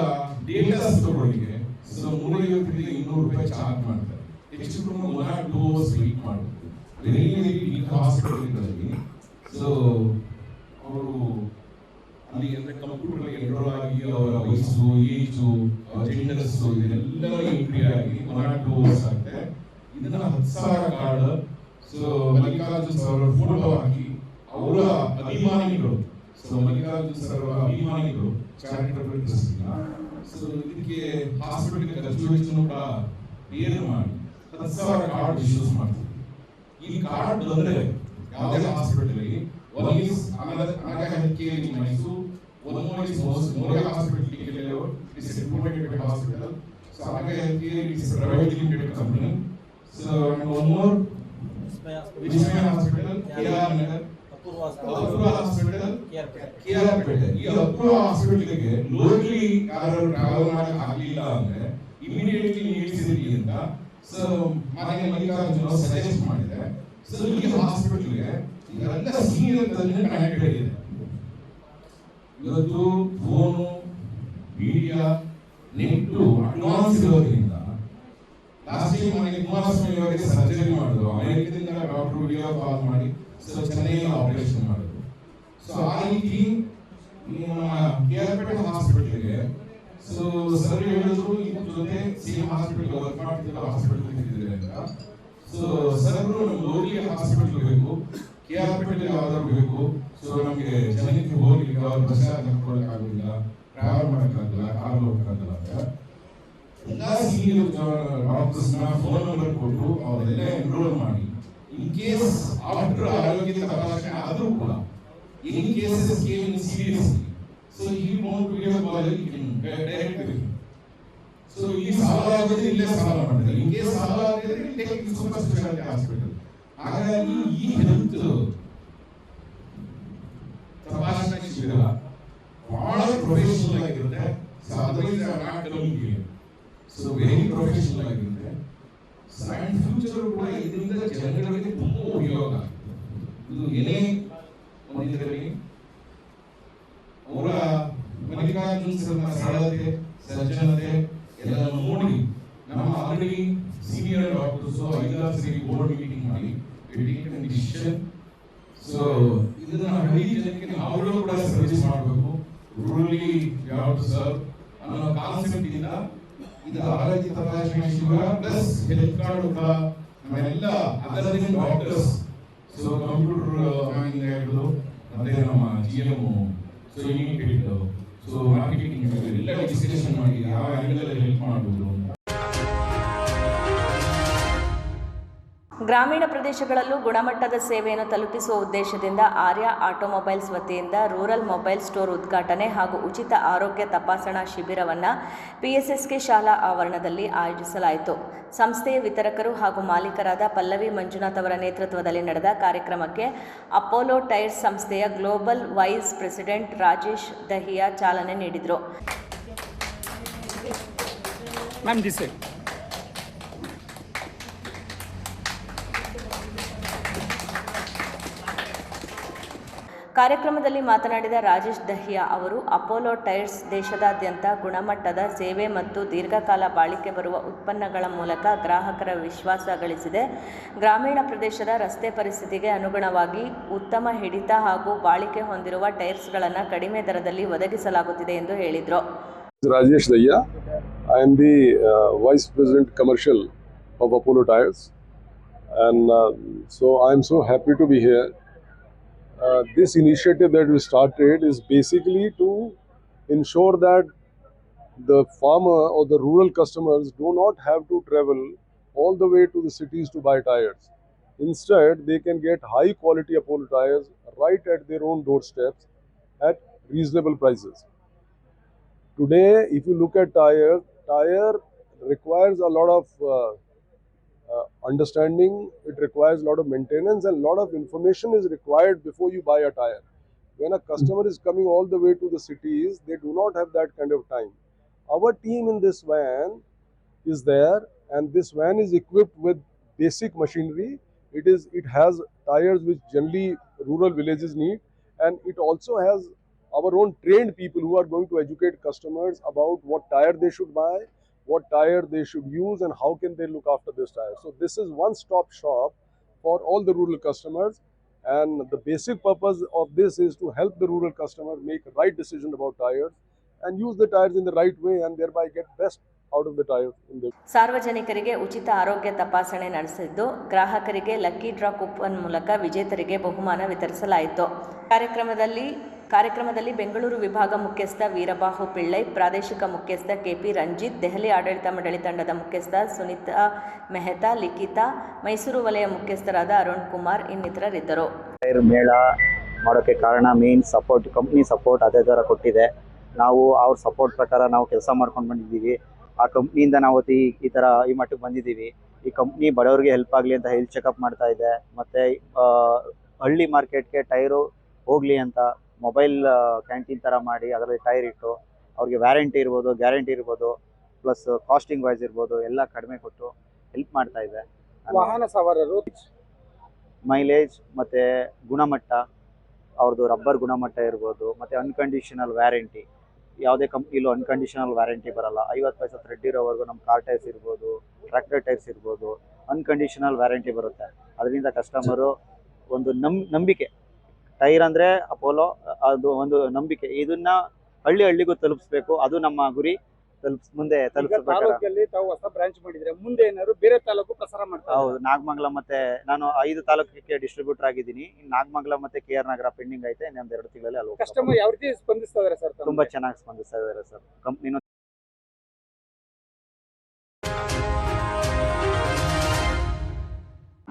ಡೇಟಾಸ್ ತಗೊಳ್ಳಿಕ್ಕೆ 150-200 ರೂಪಾಯಿ ಚಾರ್ಜ್ ಮಾಡ್ತಾರೆ. ಹೆಚ್ಚು ಕಡಿಮೆ 1 or 2 hours ವೇಟ್ ಮಾಡಬೇಕು. ವೆರಿ ವೀಕ್ ಹಾಸ್ಪಿಟಲ್ಗಳಲ್ಲಿ. ಸೊ ಅವರು ಅಲ್ಲಿ ಅಂದರೆ ಕಂಪ್ಯೂಟರ್ ಎನ್ರೋಲ್ ಆಗಿ ಅವರ ವಯಸ್ಸು, ಏಜು, ಜೆಂಡರ್ಸು ಇದೆಲ್ಲ ಎಂಟ್ರಿ ಆಗಿ 1 or 2 hours ಆಗುತ್ತೆ. ಇದನ್ನ 10,000 ಕಾರ್ಡ್. ಸೊ ಮಲ್ಲಿಕಾರ್ಜುನ್ ಅವರ ಫೋಟೋ ಹಾಕಿ ಅವರ ಅಭಿಮಾನಿಗಳು, ಸೊ ಮಲ್ಲಿಕಾರ್ಜುನ್ ಸರ್ ಅವರ ಅಭಿಮಾನಿಗಳು ಚಾರಿಟಬಲ್ ಟ್ರಸ್ಟ್ ಸೊ ಇದಕ್ಕೆ ಹಾಸ್ಪಿಟಲ್ ಖರ್ಚು ವೆಚ್ಚವನ್ನು ಕೂಡ ಬೇರೆ ಮಾಡಿ 10,000 ಕಾರ್ಡ್ ಇಶ್ಯೂಸ್ ಮಾಡ್ತೀವಿ. ಈ ಕಾರ್ಡ್ ಬಂದ್ರೆ ಯಾವುದೇ ಹಾಸ್ಪಿಟಲ್ಗೆ one is Anaga Healthcare in Mysore, one more is Moria Hospital it is a reputed hospital. So Anaga Healthcare is a privately limited company. So and one more Vishmaya Hospital, KR Nagar, Apurva Hospital, KR. ಈ ಅಪೂರ್ವ ಹಾಸ್ಪಿಟಲ್ಗೆ locally ಯಾರು travel ಮಾಡಕ್ಕೆ ಆಗಲಿಲ್ಲ ಅಂದ್ರೆ immediately ನೀಡ್ಸಿರಿ ಅಂತ so ಮಾನ್ಯ Mallikarjuna suggest ಮಾಡಿದೆ. So ಈ ಹಾಸ್ಪಿಟಲ್ಗೆ ಎಲ್ಲ ಸೀನಿಯರ್ ಕನೆಕ್ಟೆಡ್ ಇದೆ. ಇವತ್ತು ಫೋನು, ಮೀಡಿಯಾ, ನೆಟ್ಟು ಅಡ್ವಾನ್ಸ್ ಇರೋದ್ರಿಂದ ಲಾಸ್ಟ್ ಟೈಮ್ ಮನೆಗೆ ಕುಮಾರಸ್ವಾಮಿ ಅವರಿಗೆ ಸರ್ಜರಿ ಮಾಡಿದ್ರು. ಅಮೆರಿಕದಿಂದ ಡಾಕ್ಟರ್ ವಿಡಿಯೋ ಕಾಲ್ ಮಾಡಿ ಸೊ ಚೆನ್ನೈಯಲ್ಲಿ ಆಪರೇಷನ್ ಮಾಡಿದ್ರು. ಸೊ ಆ ರೀತಿ ನಮ್ಮ ಕೆಆರ್ಪೇಟೆ ಹಾಸ್ಪಿಟಲ್ಗೆ ಸೊ ಸರ್ ಹೇಳಿದ್ರು ಇದ್ರ ಜೊತೆ ಸೇಮ್ ಹಾಸ್ಪಿಟಲ್ ವರ್ಕ್ ಮಾಡ್ತಿದ್ದ ಹಾಸ್ಪಿಟಲ್ ಇದ್ದಿದ್ರೆ ಅಂತ. ಸೊ ಸರ್ ನಮ್ಮ ಲೋಕಲ್ ಹಾಸ್ಪಿಟಲ್ ಬೇಕು, ಕೆಆರ್ಪೇಟೆ ಯಾವ್ದಾದ್ರು ಬೇಕು. ಸೊ ನಮಗೆ ಜನಕ್ಕೆ ಹೋಗ್ಲಿಕ್ಕೆ ಅವ್ರ ಬಸ್ ಹಾಕೊಳ್ಳಕ್ ಆಗುದಿಲ್ಲ, ಟ್ರಾವೆಲ್ ಮಾಡಕ್ಕಾಗಲ್ಲ, ಕಾರ್ ಹೋಗಕ್ಕಾಗಲ್ಲ ಅಂತ ಎಲ್ಲ ಸೀನಿಯರ್ ಡಾಕ್ಟರ್ಸ್ ಫೋನ್ ನಂಬರ್ ಕೊಟ್ಟು ಅವರೆಲ್ಲ ಎನ್ರೋಲ್ ಮಾಡಿ ಇನ್ ಕೇಸ್ ಆಫ್ಟರ್ ಆರೋಗ್ಯ ತಪಾಸಣೆ ಆದ್ರೂ ಕೂಡ in cases came in seriously, so he won't video call, he can direct with him. So he ಸಾಲ ಆಗಿದೆ, ಇಲ್ಲೇ ಸಾಲ ಮಾಡ್ತಾರೆ. In case ಸಾಲ ಆಗಿದೆ ಟೇಕ್ ಸೂಪರ್ ಸ್ಪೆಷಾಲಿಟಿ ಹಾಸ್ಪಿಟಲ್. ಹಾಗಾಗಿ ಈ ಹೆಲ್ತ್ ತಪಾಸಣೆ ಶಿಬಿರ ಬಹಳ ಪ್ರೊಫೆಷನಲ್ ಆಗಿರುತ್ತೆ. So otherwise are not coming here. So very professional ಆಗಿರುತ್ತೆ. ಅಂಡ್ ಫ್ಯೂಚರ್ ಕೂಡ ಇದರಿಂದ ಜನಗಳಿಗೆ ತುಂಬಾ ಉಪಯೋಗ ಆಗುತ್ತೆ. ಇದು ಏನೇ ಒಂದಿರಲಿ ಅವರ ಮಲ್ಲಿಕಾರ್ಜುನ್ ಸರ್ನ ಸರಳತೆ, ಸಜ್ಜನತೆ ಎಲ್ಲ ನೋಡಿ ನಮ್ಮ already senior doctors 5-6 board meeting ಮಾಡಿ ಡಿಸಿಷನ್. ಸೊ ಇದನ್ನ ಹಳ್ಳಿ ಜನಕ್ಕೆ ನಾವುಗಳು ಕೂಡ ಸರ್ವಿಸ್ ಮಾಡಬೇಕು, ರೂರಲಿ ಯಾವ ಸರ್ವ್ ಅನ್ನೋ ಕಾನ್ಸೆಪ್ಟ್ ಇಂದ ಇದು ಆರೋಗ್ಯ ತಪಾಸಣೆ ಶಿಬಿರ ಪ್ಲಸ್ ಹೆಲ್ತ್ ಕಾರ್ಡ್ ಕೂಡ ನಮ್ಮೆಲ್ಲ ಅದರ್ ಡಾಕ್ಟರ್ಸ್, ಸೊ ಕಂಪ್ಯೂಟರ್ ಹಿಡಿದು ಮತ್ತೆ ನಮ್ಮ GM, so unit, so marketing ಎಲ್ಲ ಡಿಸ್ಕಷನ್ ಮಾಡಿ ಯಾವ ಆಂಗಲ್ ಹೆಲ್ಪ್ ಮಾಡಬಹುದು. ಗ್ರಾಮೀಣ ಪ್ರದೇಶಗಳಲ್ಲೂ ಗುಣಮಟ್ಟದ ಸೇವೆಯನ್ನು ತಲುಪಿಸುವ ಉದ್ದೇಶದಿಂದ ಆರ್ಯ ಆಟೋಮೊಬೈಲ್ಸ್ ವತಿಯಿಂದ ರೂರಲ್ ಮೊಬೈಲ್ ಸ್ಟೋರ್ ಉದ್ಘಾಟನೆ ಹಾಗೂ ಉಚಿತ ಆರೋಗ್ಯ ತಪಾಸಣಾ ಶಿಬಿರವನ್ನು PSSK ಶಾಲಾ ಆವರಣದಲ್ಲಿ ಆಯೋಜಿಸಲಾಯಿತು. ಸಂಸ್ಥೆಯ ವಿತರಕರು ಹಾಗೂ ಮಾಲೀಕರಾದ ಪಲ್ಲವಿ ಮಂಜುನಾಥ್ ಅವರ ನೇತೃತ್ವದಲ್ಲಿ ನಡೆದ ಕಾರ್ಯಕ್ರಮಕ್ಕೆ ಅಪೋಲೋ ಟೈರ್ಸ್ ಸಂಸ್ಥೆಯ global vice president Rajesh Dahiya ಚಾಲನೆ ನೀಡಿದರು. ಕಾರ್ಯಕ್ರಮದಲ್ಲಿ ಮಾತನಾಡಿದ ರಾಜೇಶ್ ದಹಿಯಾ ಅವರು, ಅಪೋಲೋ ಟೈರ್ಸ್ ದೇಶದಾದ್ಯಂತ ಗುಣಮಟ್ಟದ ಸೇವೆ ಮತ್ತು ದೀರ್ಘಕಾಲ ಬಾಳಿಕೆ ಬರುವ ಉತ್ಪನ್ನಗಳ ಮೂಲಕ ಗ್ರಾಹಕರ ವಿಶ್ವಾಸ ಗಳಿಸಿದೆ. ಗ್ರಾಮೀಣ ಪ್ರದೇಶದ ರಸ್ತೆ ಪರಿಸ್ಥಿತಿಗೆ ಅನುಗುಣವಾಗಿ ಉತ್ತಮ ಹಿಡಿತ ಹಾಗೂ ಬಾಳಿಕೆ ಹೊಂದಿರುವ ಟೈರ್ಸ್ಗಳನ್ನು ಕಡಿಮೆ ದರದಲ್ಲಿ ಒದಗಿಸಲಾಗುತ್ತಿದೆ ಎಂದು ಹೇಳಿದರು. Rajesh Dahia. I am the Vice President Commercial of Apollo Tyres, and so I am so happy to be here. This initiative that we started is basically to ensure that the farmer or the rural customers do not have to travel all the way to the cities to buy tires. Instead, they can get high quality Apollo tires right at their own doorsteps at reasonable prices. Today, if you look at tire requires a lot of understanding, it requires a lot of maintenance, and a lot of information is required before you buy a tire. When a customer is coming all the way to the cities, they do not have that kind of time. Our team in this van is there, and this van is equipped with basic machinery. It has tires which generally rural villages need, and it also has our own trained people who are going to educate customers about what tire they should buy, what tire they should use, and how can they look after this tire. So this is one-stop shop for all the rural customers, and the basic purpose of this is to help the rural customer make a right decision about tires and use the tires in the right way and thereby get best out of the tires. ಸಾರ್ವಜನಿಕರಿಗೆ ಉಚಿತ ಆರೋಗ್ಯ ತಪಾಸಣೆ ನಡೆಸಿದ್ದು, ಗ್ರಾಹಕರಿಗೆ lucky draw coupon ಮೂಲಕ ವಿಜೇತರಿಗೆ ಬಹುಮಾನ ವಿತರಿಸಲಾಯಿತು. ಕಾರ್ಯಕ್ರಮದಲ್ಲಿ ಬೆಂಗಳೂರು ವಿಭಾಗ ಮುಖ್ಯಸ್ಥ ವೀರಬಾಹು ಪಿಳ್ಳೈ, ಪ್ರಾದೇಶಿಕ ಮುಖ್ಯಸ್ಥ KP ರಂಜಿತ್, ದೆಹಲಿ ಆಡಳಿತ ಮಂಡಳಿ ತಂಡದ ಮುಖ್ಯಸ್ಥ ಸುನೀತಾ ಮೆಹ್ತಾ, ಲಿಖಿತಾ, ಮೈಸೂರು ವಲಯ ಮುಖ್ಯಸ್ಥರಾದ ಅರುಣ್ ಕುಮಾರ್ ಇನ್ನಿತರರಿದ್ದರು. ಟೈರ್ ಮೇಳ ಮಾಡೋಕ್ಕೆ ಕಾರಣ ಮೇನ್ ಸಪೋರ್ಟ್, ಕಂಪ್ನಿ ಸಪೋರ್ಟ್ ಅದೇ ಥರ ಕೊಟ್ಟಿದೆ. ನಾವು ಅವ್ರ ಸಪೋರ್ಟ್ ಪ್ರಕಾರ ನಾವು ಕೆಲಸ ಮಾಡ್ಕೊಂಡು ಬಂದಿದ್ದೀವಿ. ಆ ಕಂಪ್ನಿಯಿಂದ ನಾವು ಈ ಥರ ಈ ಮಟ್ಟಕ್ಕೆ ಬಂದಿದ್ದೀವಿ. ಈ ಕಂಪ್ನಿ ಬಡವರಿಗೆ ಹೆಲ್ಪ್ ಆಗಲಿ ಅಂತ ಹೆಲ್ತ್ ಚೆಕಪ್ ಮಾಡ್ತಾ ಇದೆ. ಮತ್ತು ಹಳ್ಳಿ ಮಾರ್ಕೆಟ್ಗೆ ಟೈರು ಹೋಗಲಿ ಅಂತ ಮೊಬೈಲ್ ಕ್ಯಾಂಟೀನ್ ಥರ ಮಾಡಿ ಅದರಲ್ಲಿ ಟೈರ್ ಇಟ್ಟು ಅವ್ರಿಗೆ ವ್ಯಾರಂಟಿ ಇರ್ಬೋದು, ಗ್ಯಾರಂಟಿ ಇರ್ಬೋದು, ಪ್ಲಸ್ ಕಾಸ್ಟಿಂಗ್ ವೈಸ್ ಇರ್ಬೋದು, ಎಲ್ಲ ಕಡಿಮೆ ಕೊಟ್ಟು ಹೆಲ್ಪ್ ಮಾಡ್ತಾ ಇದೆ. ವಾಹನ ಸವಾರರು ಮೈಲೇಜ್ ಮತ್ತು ಗುಣಮಟ್ಟ, ಅವ್ರದ್ದು ರಬ್ಬರ್ ಗುಣಮಟ್ಟ ಇರ್ಬೋದು, ಮತ್ತು ಅನ್ಕಂಡೀಷನಲ್ ವ್ಯಾರಂಟಿ. ಯಾವುದೇ ಕಂಪ್ನಿಲೂ ಅನ್ಕಂಡೀಷನಲ್ ವ್ಯಾರಂಟಿ ಬರಲ್ಲ. 50 ಪೈಸೆ ಥ್ರೆಡ್ ಇರೋವರೆಗೂ ನಮ್ಮ ಕಾರ್ ಟೈರ್ಸ್ ಇರ್ಬೋದು, ಟ್ರ್ಯಾಕ್ಟರ್ ಟೈರ್ಸ್ ಇರ್ಬೋದು, ಅನ್ಕಂಡೀಷನಲ್ ವ್ಯಾರಂಟಿ ಬರುತ್ತೆ. ಅದರಿಂದ ಕಸ್ಟಮರು ಒಂದು ನಂಬಿಕೆ, ಟೈರ್ ಅಂದರೆ ಅಪೋಲೋ, ಅದು ಒಂದು ನಂಬಿಕೆ. ಇದನ್ನ ಹಳ್ಳಿಗೂ ತಲುಪಿಸ್ಬೇಕು, ಅದು ನಮ್ಮ ಗುರಿ. ಮುಂದೆ ತಾಲೂಕಲ್ಲಿ ತಾವು ಹೊಸ ಬ್ರಾಂಚ್ ಮಾಡಿದ್ರೆ ಮುಂದೆ ಏನಾದ್ರು ಬೇರೆ ತಾಲೂಕು ಪ್ರಸಾರ ಮಾಡ್ತಾರೆ? ಹೌದು, ನಾಗಮಂಗಲ ಮತ್ತೆ ನಾನು 5 ತಾಲೂಕಿಗೆ ಡಿಸ್ಟ್ರಿಬ್ಯೂಟರ್ ಆಗಿದ್ದೀನಿ. ನಾಗಮಂಗಲ ಮತ್ತೆ KR ನಗರ ಪೆಂಡಿಂಗ್ ಐತೆ. ಇನ್ನೊಂದು 2 ತಿಂಗಳಲ್ಲಿ ಅಲ್ಲಿ ಕಸ್ಟಮರ್ ಯಾವ ರೀತಿ ಸ್ಪಂದಿಸ್ತಾ ಇದಾರೆ ಸರ್? ತುಂಬಾ ಚೆನ್ನಾಗಿ ಸ್ಪಂದಿಸ್ತಾ ಇದಾರೆ ಸರ್. ಕಂಪ್ನಿನೂ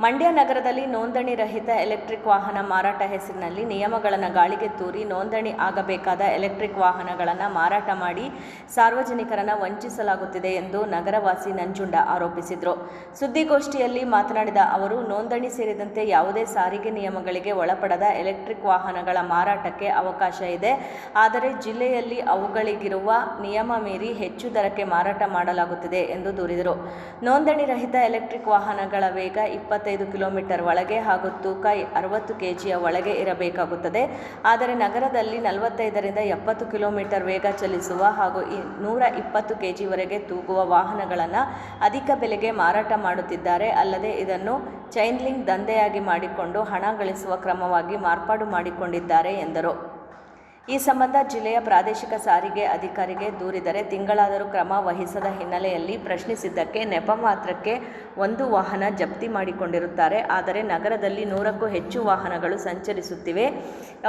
ಮಂಡ್ಯ ನಗರದಲ್ಲಿ ನೋಂದಣಿ ರಹಿತ ಎಲೆಕ್ಟ್ರಿಕ್ ವಾಹನ ಮಾರಾಟ ಹೆಸರಿನಲ್ಲಿ ನಿಯಮಗಳನ್ನು ಗಾಳಿಗೆ ತೂರಿ ನೋಂದಣಿ ಆಗಬೇಕಾದ ಎಲೆಕ್ಟ್ರಿಕ್ ವಾಹನಗಳನ್ನು ಮಾರಾಟ ಮಾಡಿ ಸಾರ್ವಜನಿಕರನ್ನು ವಂಚಿಸಲಾಗುತ್ತಿದೆ ಎಂದು ನಗರವಾಸಿ ನಂಜುಂಡ ಆರೋಪಿಸಿದರು. ಸುದ್ದಿಗೋಷ್ಠಿಯಲ್ಲಿ ಮಾತನಾಡಿದ ಅವರು, ನೋಂದಣಿ ಸೇರಿದಂತೆ ಯಾವುದೇ ಸಾರಿಗೆ ನಿಯಮಗಳಿಗೆ ಒಳಪಡದ ಎಲೆಕ್ಟ್ರಿಕ್ ವಾಹನಗಳ ಮಾರಾಟಕ್ಕೆ ಅವಕಾಶ ಇದೆ. ಆದರೆ ಜಿಲ್ಲೆಯಲ್ಲಿ ಅವುಗಳಿಗಿರುವ ನಿಯಮ ಮೀರಿ ಹೆಚ್ಚು ದರಕ್ಕೆ ಮಾರಾಟ ಮಾಡಲಾಗುತ್ತಿದೆ ಎಂದು ದೂರಿದರು. ನೋಂದಣಿ ರಹಿತ ಎಲೆಕ್ಟ್ರಿಕ್ ವಾಹನಗಳ ವೇಗ 20 75 ಕಿಲೋಮೀಟರ್ ಒಳಗೆ ಹಾಗೂ ತೂಕ 60 kgಯ ಒಳಗೆ ಇರಬೇಕಾಗುತ್ತದೆ. ಆದರೆ ನಗರದಲ್ಲಿ 45ರಿಂದ 70 ಕಿಲೋಮೀಟರ್ ವೇಗ ಚಲಿಸುವ ಹಾಗೂ 120 kgವರೆಗೆ ತೂಗುವ ವಾಹನಗಳನ್ನು ಅಧಿಕ ಬೆಲೆಗೆ ಮಾರಾಟ ಮಾಡುತ್ತಿದ್ದಾರೆ. ಅಲ್ಲದೆ ಇದನ್ನು ಚೈನ್ಲಿಂಗ್ ದಂಧೆಯಾಗಿ ಮಾಡಿಕೊಂಡು ಹಣ ಗಳಿಸುವ ಕ್ರಮವಾಗಿ ಮಾರ್ಪಾಡು ಮಾಡಿಕೊಂಡಿದ್ದಾರೆ ಎಂದರು. ಈ ಸಂಬಂಧ ಜಿಲ್ಲೆಯ ಪ್ರಾದೇಶಿಕ ಸಾರಿಗೆ ಅಧಿಕಾರಿಗೆ ದೂರಿದರೆ ತಿಂಗಳಾದರೂ ಕ್ರಮ ವಹಿಸದ ಹಿನ್ನೆಲೆಯಲ್ಲಿ ಪ್ರಶ್ನಿಸಿದ್ದಕ್ಕೆ ನೆಪ ಮಾತ್ರಕ್ಕೆ 1 ವಾಹನ ಜಪ್ತಿ ಮಾಡಿಕೊಂಡಿರುತ್ತಾರೆ. ಆದರೆ ನಗರದಲ್ಲಿ 100ಕ್ಕೂ ಹೆಚ್ಚು ವಾಹನಗಳು ಸಂಚರಿಸುತ್ತಿವೆ.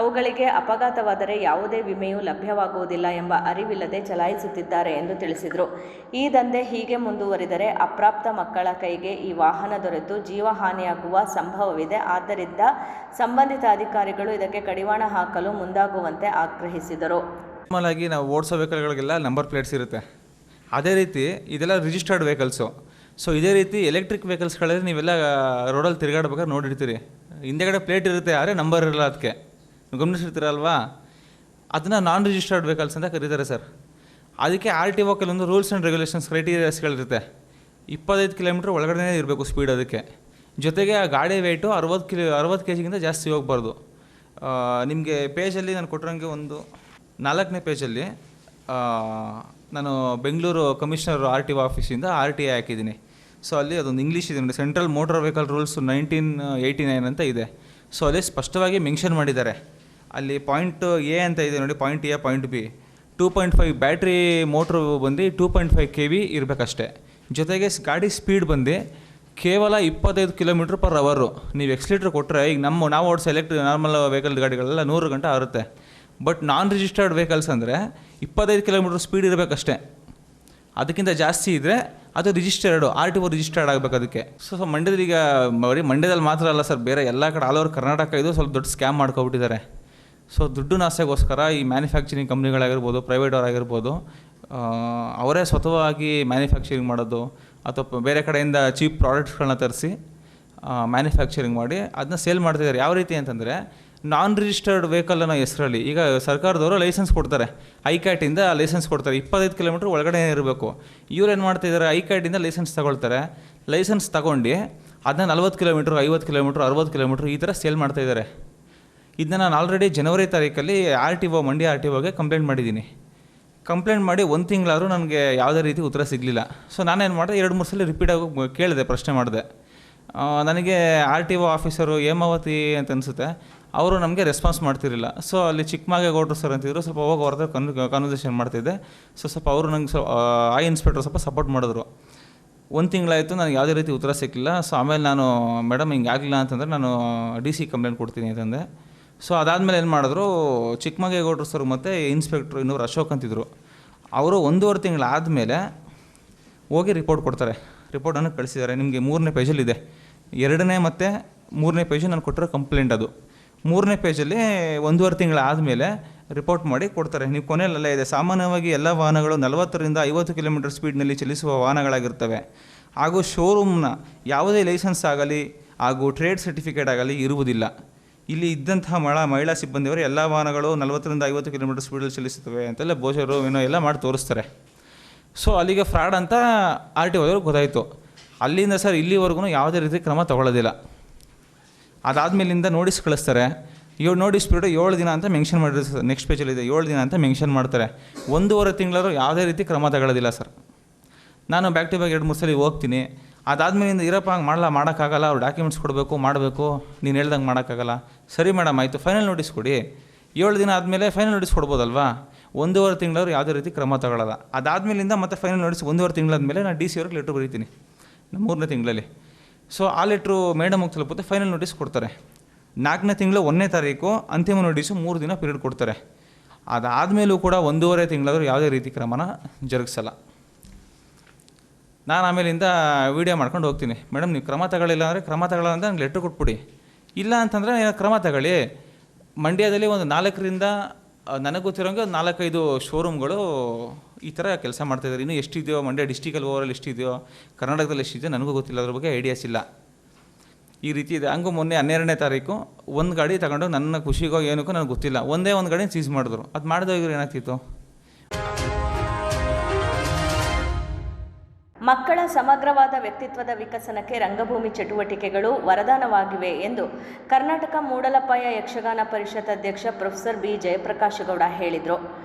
ಅವುಗಳಿಗೆ ಅಪಘಾತವಾದರೆ ಯಾವುದೇ ವಿಮೆಯೂ ಲಭ್ಯವಾಗುವುದಿಲ್ಲ ಎಂಬ ಅರಿವಿಲ್ಲದೆ ಚಲಾಯಿಸುತ್ತಿದ್ದಾರೆ ಎಂದು ತಿಳಿಸಿದರು. ಈ ದಂಧೆ ಹೀಗೆ ಮುಂದುವರಿದರೆ ಅಪ್ರಾಪ್ತ ಮಕ್ಕಳ ಕೈಗೆ ಈ ವಾಹನ ದೊರೆತು ಜೀವಹಾನಿಯಾಗುವ ಸಂಭವವಿದೆ. ಆದ್ದರಿಂದ ಸಂಬಂಧಿತ ಅಧಿಕಾರಿಗಳು ಇದಕ್ಕೆ ಕಡಿವಾಣ ಹಾಕಲು ಮುಂದಾಗುವಂತೆ ಆಗ್ರಹಿಸಿದರು. ನಾರ್ಮಲ್ ಆಗಿ ನಾವು ಓಡಿಸೋ ವೆಹಿಕಲ್ಗಳಿಗೆಲ್ಲ ನಂಬರ್ ಪ್ಲೇಟ್ಸ್ ಇರುತ್ತೆ. ಅದೇ ರೀತಿ ಇದೆಲ್ಲ ರಿಜಿಸ್ಟರ್ಡ್ ವೆಹಿಕಲ್ಸು. ಸೊ ಇದೇ ರೀತಿ ಎಲೆಕ್ಟ್ರಿಕ್ ವೆಹಿಕಲ್ಸ್ಗಳಲ್ಲಿ ನೀವೆಲ್ಲ ರೋಡಲ್ಲಿ ತಿರುಗಾಡ್ಬೇಕಾದ್ರೆ ನೋಡಿರ್ತೀರಿ, ಹಿಂದೆಗಡೆ ಪ್ಲೇಟ್ ಇರುತ್ತೆ ಆದರೆ ನಂಬರ್ ಇರಲ್ಲ. ಅದಕ್ಕೆ ಗಮನಿಸಿರ್ತೀರಲ್ವಾ? ಅದನ್ನು ನಾನ್ ರಿಜಿಸ್ಟರ್ಡ್ ವೆಹಿಕಲ್ಸ್ ಅಂತ ಕರೀತಾರೆ ಸರ್. ಅದಕ್ಕೆ RTO ಕೆಲವೊಂದು ರೂಲ್ಸ್ ಆ್ಯಂಡ್ ರೆಗ್ಯುಲೇಷನ್ಸ್ ಕ್ರೈಟೀರಿಯಾಸ್ಗಳಿರುತ್ತೆ. 25 ಕಿಲೋಮೀಟ್ರ್ ಒಳಗಡೆ ಇರಬೇಕು ಸ್ಪೀಡ್. ಅದಕ್ಕೆ ಜೊತೆಗೆ ಆ ಗಾಡಿ ವೆಯ್ಟು 60 kgಗಿಂತ ಜಾಸ್ತಿ ಹೋಗಬಾರ್ದು. ನಿಮಗೆ ಪೇಜಲ್ಲಿ ನಾನು ಕೊಟ್ಟಿರೋಂಗೆ ಒಂದು 4ನೇ ಪೇಜಲ್ಲಿ ನಾನು ಬೆಂಗಳೂರು ಕಮಿಷನರ್ RTO ಆಫೀಸಿಂದ RTI ಹಾಕಿದ್ದೀನಿ. ಸೊ ಅಲ್ಲಿ ಅದೊಂದು ಇಂಗ್ಲೀಷ್ ಇದೆ ನೋಡಿ, ಸೆಂಟ್ರಲ್ ಮೋಟರ್ ವೆಹಿಕಲ್ ರೂಲ್ಸ್ 1989 ಅಂತ ಇದೆ. ಸೊ ಅಲ್ಲಿ ಸ್ಪಷ್ಟವಾಗಿ ಮೆನ್ಷನ್ ಮಾಡಿದ್ದಾರೆ. ಅಲ್ಲಿ ಪಾಯಿಂಟ್ A ಅಂತ ಇದೆ ನೋಡಿ, point A point B 2.5 battery motor ಬಂದು 2.5 kV ಇರಬೇಕಷ್ಟೆ. ಜೊತೆಗೆ ಗಾಡಿ ಸ್ಪೀಡ್ ಬಂದು ಕೇವಲ 25 km/h. ನೀವು ಎಕ್ಸ್ಲೀಟ್ರ್ ಕೊಟ್ಟರೆ ಈಗ ನಾವು ಓಡಿಸೋ ನಾರ್ಮಲ್ ವೆಹಿಕಲ್ ಗಾಡಿಗಳೆಲ್ಲ 100 ಗಂಟೆ ಆರುತ್ತೆ. ಬಟ್ ನಾನ್ ರಿಜಿಸ್ಟರ್ಡ್ ವೆಹಿಕಲ್ಸ್ ಅಂದರೆ 25 km ಸ್ಪೀಡ್ ಇರಬೇಕಷ್ಟೆ. ಅದಕ್ಕಿಂತ ಜಾಸ್ತಿ ಇದ್ದರೆ ಅದು ರಿಜಿಸ್ಟರ್ಡು RTO ರಿಜಿಸ್ಟರ್ಡ್ ಆಗಬೇಕು ಅದಕ್ಕೆ. ಸೊ ಮಂಡ್ಯದಲ್ಲಿ ಈಗ ಬರೀ ಮಂಡ್ಯದಲ್ಲಿ ಮಾತ್ರ ಅಲ್ಲ ಸರ್, ಬೇರೆ ಎಲ್ಲ ಕಡೆ ಆಲ್ ಓವರ್ ಕರ್ನಾಟಕ ಇದು ಸ್ವಲ್ಪ ದೊಡ್ಡ ಸ್ಕ್ಯಾಮ್ ಮಾಡ್ಕೊಬಿಟ್ಟಿದ್ದಾರೆ. ಸೊ ದುಡ್ಡು ಆಸೆಗೋಸ್ಕರ ಈ ಮ್ಯಾನುಫ್ಯಾಕ್ಚರಿಂಗ್ ಕಂಪ್ನಿಗಳಾಗಿರ್ಬೋದು, ಪ್ರೈವೇಟ್ ಅವರಾಗಿರ್ಬೋದು, ಅವರೇ ಸ್ವತಃವಾಗಿ ಮ್ಯಾನುಫ್ಯಾಕ್ಚರಿಂಗ್ ಮಾಡೋದು ಅಥವಾ ಬೇರೆ ಕಡೆಯಿಂದ ಚೀಪ್ ಪ್ರಾಡಕ್ಟ್ಸ್ಗಳನ್ನ ತರಿಸಿ ಮ್ಯಾನುಫ್ಯಾಕ್ಚರಿಂಗ್ ಮಾಡಿ ಅದನ್ನ ಸೇಲ್ ಮಾಡ್ತಿದ್ದಾರೆ. ಯಾವ ರೀತಿ ಅಂತಂದರೆ ನಾನ್ ರಿಜಿಸ್ಟರ್ಡ್ ವೆಹಿಕಲ್ ಅನ್ನೋ ಹೆಸರಲ್ಲಿ ಈಗ ಸರ್ಕಾರದವರು ಲೈಸೆನ್ಸ್ ಕೊಡ್ತಾರೆ, ಐಕ್ಯಾಟಿಂದ ಲೈಸೆನ್ಸ್ ಕೊಡ್ತಾರೆ. 25 ಕಿಲೋಮೀಟ್ರ್ ಒಳಗಡೆ ಇರಬೇಕು. ಇವ್ರು ಏನು ಮಾಡ್ತಿದ್ದಾರೆ, ಐಕ್ಯಾಟಿಂದ ಲೈಸೆನ್ಸ್ ತಗೊಳ್ತಾರೆ. ಲೈಸೆನ್ಸ್ ತಗೊಂಡು ಅದನ್ನ 40 ಕಿಲೋಮೀಟ್ರ್, 50 ಕಿಲೋಮೀಟ್ರ್, 60 ಕಿಲೋಮೀಟ್ರ್ ಈ ಥರ ಸೇಲ್ ಮಾಡ್ತಾಯಿದ್ದಾರೆ. ಇದನ್ನ ನಾನು ಆಲ್ರೆಡಿ ಜನವರಿ ತಾರೀಕಲ್ಲಿ RTO ಮಂಡ್ಯ RTOಗೆ ಕಂಪ್ಲೇಂಟ್ ಮಾಡಿದ್ದೀನಿ. ಕಂಪ್ಲೇಂಟ್ ಮಾಡಿ 1 ತಿಂಗಳಾದರೂ ನನಗೆ ಯಾವುದೇ ರೀತಿ ಉತ್ತರ ಸಿಗಲಿಲ್ಲ. ಸೊ ನಾನೇನು ಮಾಡಿದೆ, 2-3 ಸಲ ರಿಪೀಟಾಗಿ ಕೇಳಿದೆ, ಪ್ರಶ್ನೆ ಮಾಡಿದೆ. ನನಗೆ RTO ಆಫೀಸರು ಹೇಮಾವತಿ ಅಂತ ಅನಿಸುತ್ತೆ, ಅವರು ನಮಗೆ ರೆಸ್ಪಾನ್ಸ್ ಮಾಡ್ತಿರಲಿಲ್ಲ. ಸೊ ಅಲ್ಲಿ ಚಿಕ್ಕಮಾಗೇಗೌಡರು ಸರ್ ಅಂತಿದ್ರು, ಸ್ವಲ್ಪ ಹೋಗಿ ಅವ್ರ ಹತ್ರ ಕನ್ವರ್ಸೇಷನ್ ಮಾಡ್ತಿದ್ದೆ. ಸೊ ಸ್ವಲ್ಪ ಅವರು ನಂಗೆ ಐ ಇನ್ಸ್ಪೆಕ್ಟರ್ ಸ್ವಲ್ಪ ಸಪೋರ್ಟ್ ಮಾಡಿದ್ರು. 1 ತಿಂಗಳಾಯಿತು, ನನಗೆ ಯಾವುದೇ ರೀತಿ ಉತ್ತರ ಸಿಕ್ಕಿಲ್ಲ. ಸೊ ಆಮೇಲೆ ನಾನು ಮೇಡಮ್ ಹಿಂಗೆ ಆಗಲಿಲ್ಲ ಅಂತಂದರೆ ನಾನು DC ಕಂಪ್ಲೇಂಟ್ ಕೊಡ್ತೀನಿ ಅಂತಂದೆ. ಸೊ ಅದಾದಮೇಲೆ ಏನು ಮಾಡಿದ್ರು, ಚಿಕ್ಕಮಾಗೇಗೌಡರು ಸರ್ ಮತ್ತು ಇನ್ಸ್ಪೆಕ್ಟ್ರು ಇನ್ನೂರು ಅಶೋಕ್ ಅಂತಿದ್ರು, ಅವರು 1.5 ತಿಂಗಳಾದಮೇಲೆ ಹೋಗಿ ರಿಪೋರ್ಟ್ ಕೊಡ್ತಾರೆ. ರಿಪೋರ್ಟನ್ನು ಕಳಿಸಿದ್ದಾರೆ. ನಿಮಗೆ 3ನೇ ಪೇಜಲ್ಲಿದೆ. 2ನೇ ಮತ್ತು 3ನೇ ಪೇಜು ನಾನು ಕೊಟ್ಟಿರೋ ಕಂಪ್ಲೇಂಟ್. ಅದು 3ನೇ ಪೇಜಲ್ಲಿ 1.5 ತಿಂಗಳಾದಮೇಲೆ ರಿಪೋರ್ಟ್ ಮಾಡಿ ಕೊಡ್ತಾರೆ. ನೀವು ಕೊನೆಯಲ್ಲೆಲ್ಲ ಇದೆ, ಸಾಮಾನ್ಯವಾಗಿ ಎಲ್ಲ ವಾಹನಗಳು 40ರಿಂದ 50 ಕಿಲೋಮೀಟರ್ ಸ್ಪೀಡ್ನಲ್ಲಿ ಚಲಿಸುವ ವಾಹನಗಳಾಗಿರ್ತವೆ. ಹಾಗೂ ಶೋರೂಮ್ನ ಯಾವುದೇ ಲೈಸೆನ್ಸ್ ಆಗಲಿ ಹಾಗೂ ಟ್ರೇಡ್ ಸರ್ಟಿಫಿಕೇಟ್ ಆಗಲಿ ಇರುವುದಿಲ್ಲ. ಇಲ್ಲಿ ಇದ್ದಂತಹ ಮಹಿಳಾ ಸಿಬ್ಬಂದಿಯವರು ಎಲ್ಲ ವಾಹನಗಳು 40ರಿಂದ 50 ಕಿಲೋಮೀಟರ್ ಸ್ಪೀಡಲ್ಲಿ ಚಲಿಸುತ್ತವೆ ಅಂತೆಲ್ಲ ಬೋಚರು ಏನೋ ಎಲ್ಲ ಮಾಡಿ ತೋರಿಸ್ತಾರೆ. ಸೊ ಅಲ್ಲಿಗೆ ಫ್ರಾಡ್ ಅಂತ RTO ಅವ್ರಿಗೆ ಗೊತ್ತಾಯಿತು. ಅಲ್ಲಿಂದ ಸರ್ ಇಲ್ಲಿವರೆಗೂ ಯಾವುದೇ ರೀತಿ ಕ್ರಮ ತಗೊಳ್ಳೋದಿಲ್ಲ. ಅದಾದಮೇಲಿಂದ ನೋಟಿಸ್ ಕಳಿಸ್ತಾರೆ. ನೋಟಿಸ್ ಪೀರಿಯಡ್ 7 ದಿನ ಅಂತ ಮೆನ್ಷನ್ ಮಾಡಿದ್ರು ಸರ್. ನೆಕ್ಸ್ಟ್ ಪೇಜಲ್ಲಿದೆ 7 ದಿನ ಅಂತ ಮೆನ್ಷನ್ ಮಾಡ್ತಾರೆ. 1.5 ತಿಂಗಳಾದರೂ ಯಾವುದೇ ರೀತಿ ಕ್ರಮ ತಗೊಳ್ಳೋದಿಲ್ಲ ಸರ್. ನಾನು ಬ್ಯಾಕ್ ಟು ಬ್ಯಾಕ್ 2-3 ಸಲ ಹೋಗ್ತೀನಿ. ಅದಾದಮೇಲಿಂದ ಇರಪ್ಪ ಹಂಗೆ ಮಾಡೋಕ್ಕಾಗಲ್ಲ, ಅವ್ರು ಡಾಕ್ಯುಮೆಂಟ್ಸ್ ಕೊಡಬೇಕು, ಮಾಡಬೇಕು, ನೀನು ಹೇಳ್ದಂಗೆ ಮಾಡೋಕ್ಕಾಗಲ್ಲ. ಸರಿ ಮೇಡಮ್ ಆಯಿತು, ಫೈನಲ್ ನೋಟಿಸ್ ಕೊಡಿ. 7 ದಿನ ಆದಮೇಲೆ ಫೈನಲ್ ನೋಟಿಸ್ ಕೊಡ್ಬೋದಲ್ವಾ? 1.5 ತಿಂಗಳವ್ರು ಯಾವುದೇ ರೀತಿ ಕ್ರಮ ತಗೊಳ್ಳಲ್ಲ. ಅದಾದಮೇಲಿಂದ ಮತ್ತೆ ಫೈನಲ್ ನೋಟಿಸ್ 1.5 ತಿಂಗಳಾದಮೇಲೆ ನಾನು DC ಅವ್ರಿಗೆ ಲೆಟ್ರ್ ಬರೀತೀನಿ 3ನೇ ತಿಂಗಳಲ್ಲಿ. ಸೊ ಆ ಲೆಟ್ರು ಮೇಡಮ್ಗೆ ತಲುಪುತ್ತೆ, ಫೈನಲ್ ನೋಟಿಸ್ ಕೊಡ್ತಾರೆ. 4ನೇ ತಿಂಗಳು 1ನೇ ತಾರೀಕು ಅಂತಿಮ ನೋಟಿಸು 3 ದಿನ ಪೀರಿಯಡ್ ಕೊಡ್ತಾರೆ. ಅದಾದಮೇಲೂ ಕೂಡ 1.5 ತಿಂಗಳಾದರೂ ಯಾವುದೇ ರೀತಿ ಕ್ರಮನ ಜರುಗಿಸಲ್ಲ. ನಾನು ಆಮೇಲಿಂದ ವೀಡಿಯೋ ಮಾಡ್ಕೊಂಡು ಹೋಗ್ತೀನಿ. ಮೇಡಮ್ ನೀವು ಕ್ರಮ ತಗೊಳ್ಳಿಲ್ಲ ಅಂದರೆ ಕ್ರಮ ತಗೊಳ್ಳೋ ಅಂತ ನನಗೆ ಲೆಟ್ರ್ ಕೊಟ್ಬಿಡಿ, ಇಲ್ಲ ಅಂತಂದರೆ ಕ್ರಮ ತಗೊಳ್ಳಿ. ಮಂಡ್ಯದಲ್ಲಿ ಒಂದು 4ರಿಂದ ನನಗೆ ಗೊತ್ತಿರೋಂಗೆ 4-5 ಶೋರೂಮ್ಗಳು ಈ ಥರ ಕೆಲಸ ಮಾಡ್ತಾಯಿದ್ದಾರೆ. ಇನ್ನೂ ಎಷ್ಟಿದೆಯೋ ಮಂಡ್ಯ ಡಿಸ್ಟಿಕಲ್ಲಿ ಓವರಲ್ಲಿ ಎಷ್ಟಿದೆಯೋ, ಕರ್ನಾಟಕದಲ್ಲಿ ಎಷ್ಟಿದೆಯೋ ನನಗೂ ಗೊತ್ತಿಲ್ಲ, ಅದ್ರ ಬಗ್ಗೆ ಐಡಿಯಾಸ್ ಇಲ್ಲ. ಈ ರೀತಿ ಇದೆ. ಹಂಗೂ ಮೊನ್ನೆ 12ನೇ ತಾರೀಕು ಒಂದು ಗಾಡಿ ತಗೊಂಡು ನನ್ನ ಖುಷಿಗೋ ಏನಕ್ಕೋ ನನಗೆ ಗೊತ್ತಿಲ್ಲ, ಒಂದೇ ಒಂದು ಗಾಡಿ ಸೀಸ್ ಮಾಡಿದ್ರು. ಅದು ಮಾಡಿದೋಗಿದ್ರೆ ಏನಾಗ್ತಿತ್ತು? ಮಕ್ಕಳ ಸಮಗ್ರವಾದ ವ್ಯಕ್ತಿತ್ವದ ವಿಕಸನಕ್ಕೆ ರಂಗಭೂಮಿ ಚಟುವಟಿಕೆಗಳು ವರದಾನವಾಗಿವೆ ಎಂದು ಕರ್ನಾಟಕ ಮೂಡಲಪಾಯ ಯಕ್ಷಗಾನ ಪರಿಷತ್ ಅಧ್ಯಕ್ಷ ಪ್ರೊಫೆಸರ್ ಬಿ ಜಯಪ್ರಕಾಶಗೌಡ ಹೇಳಿದರು.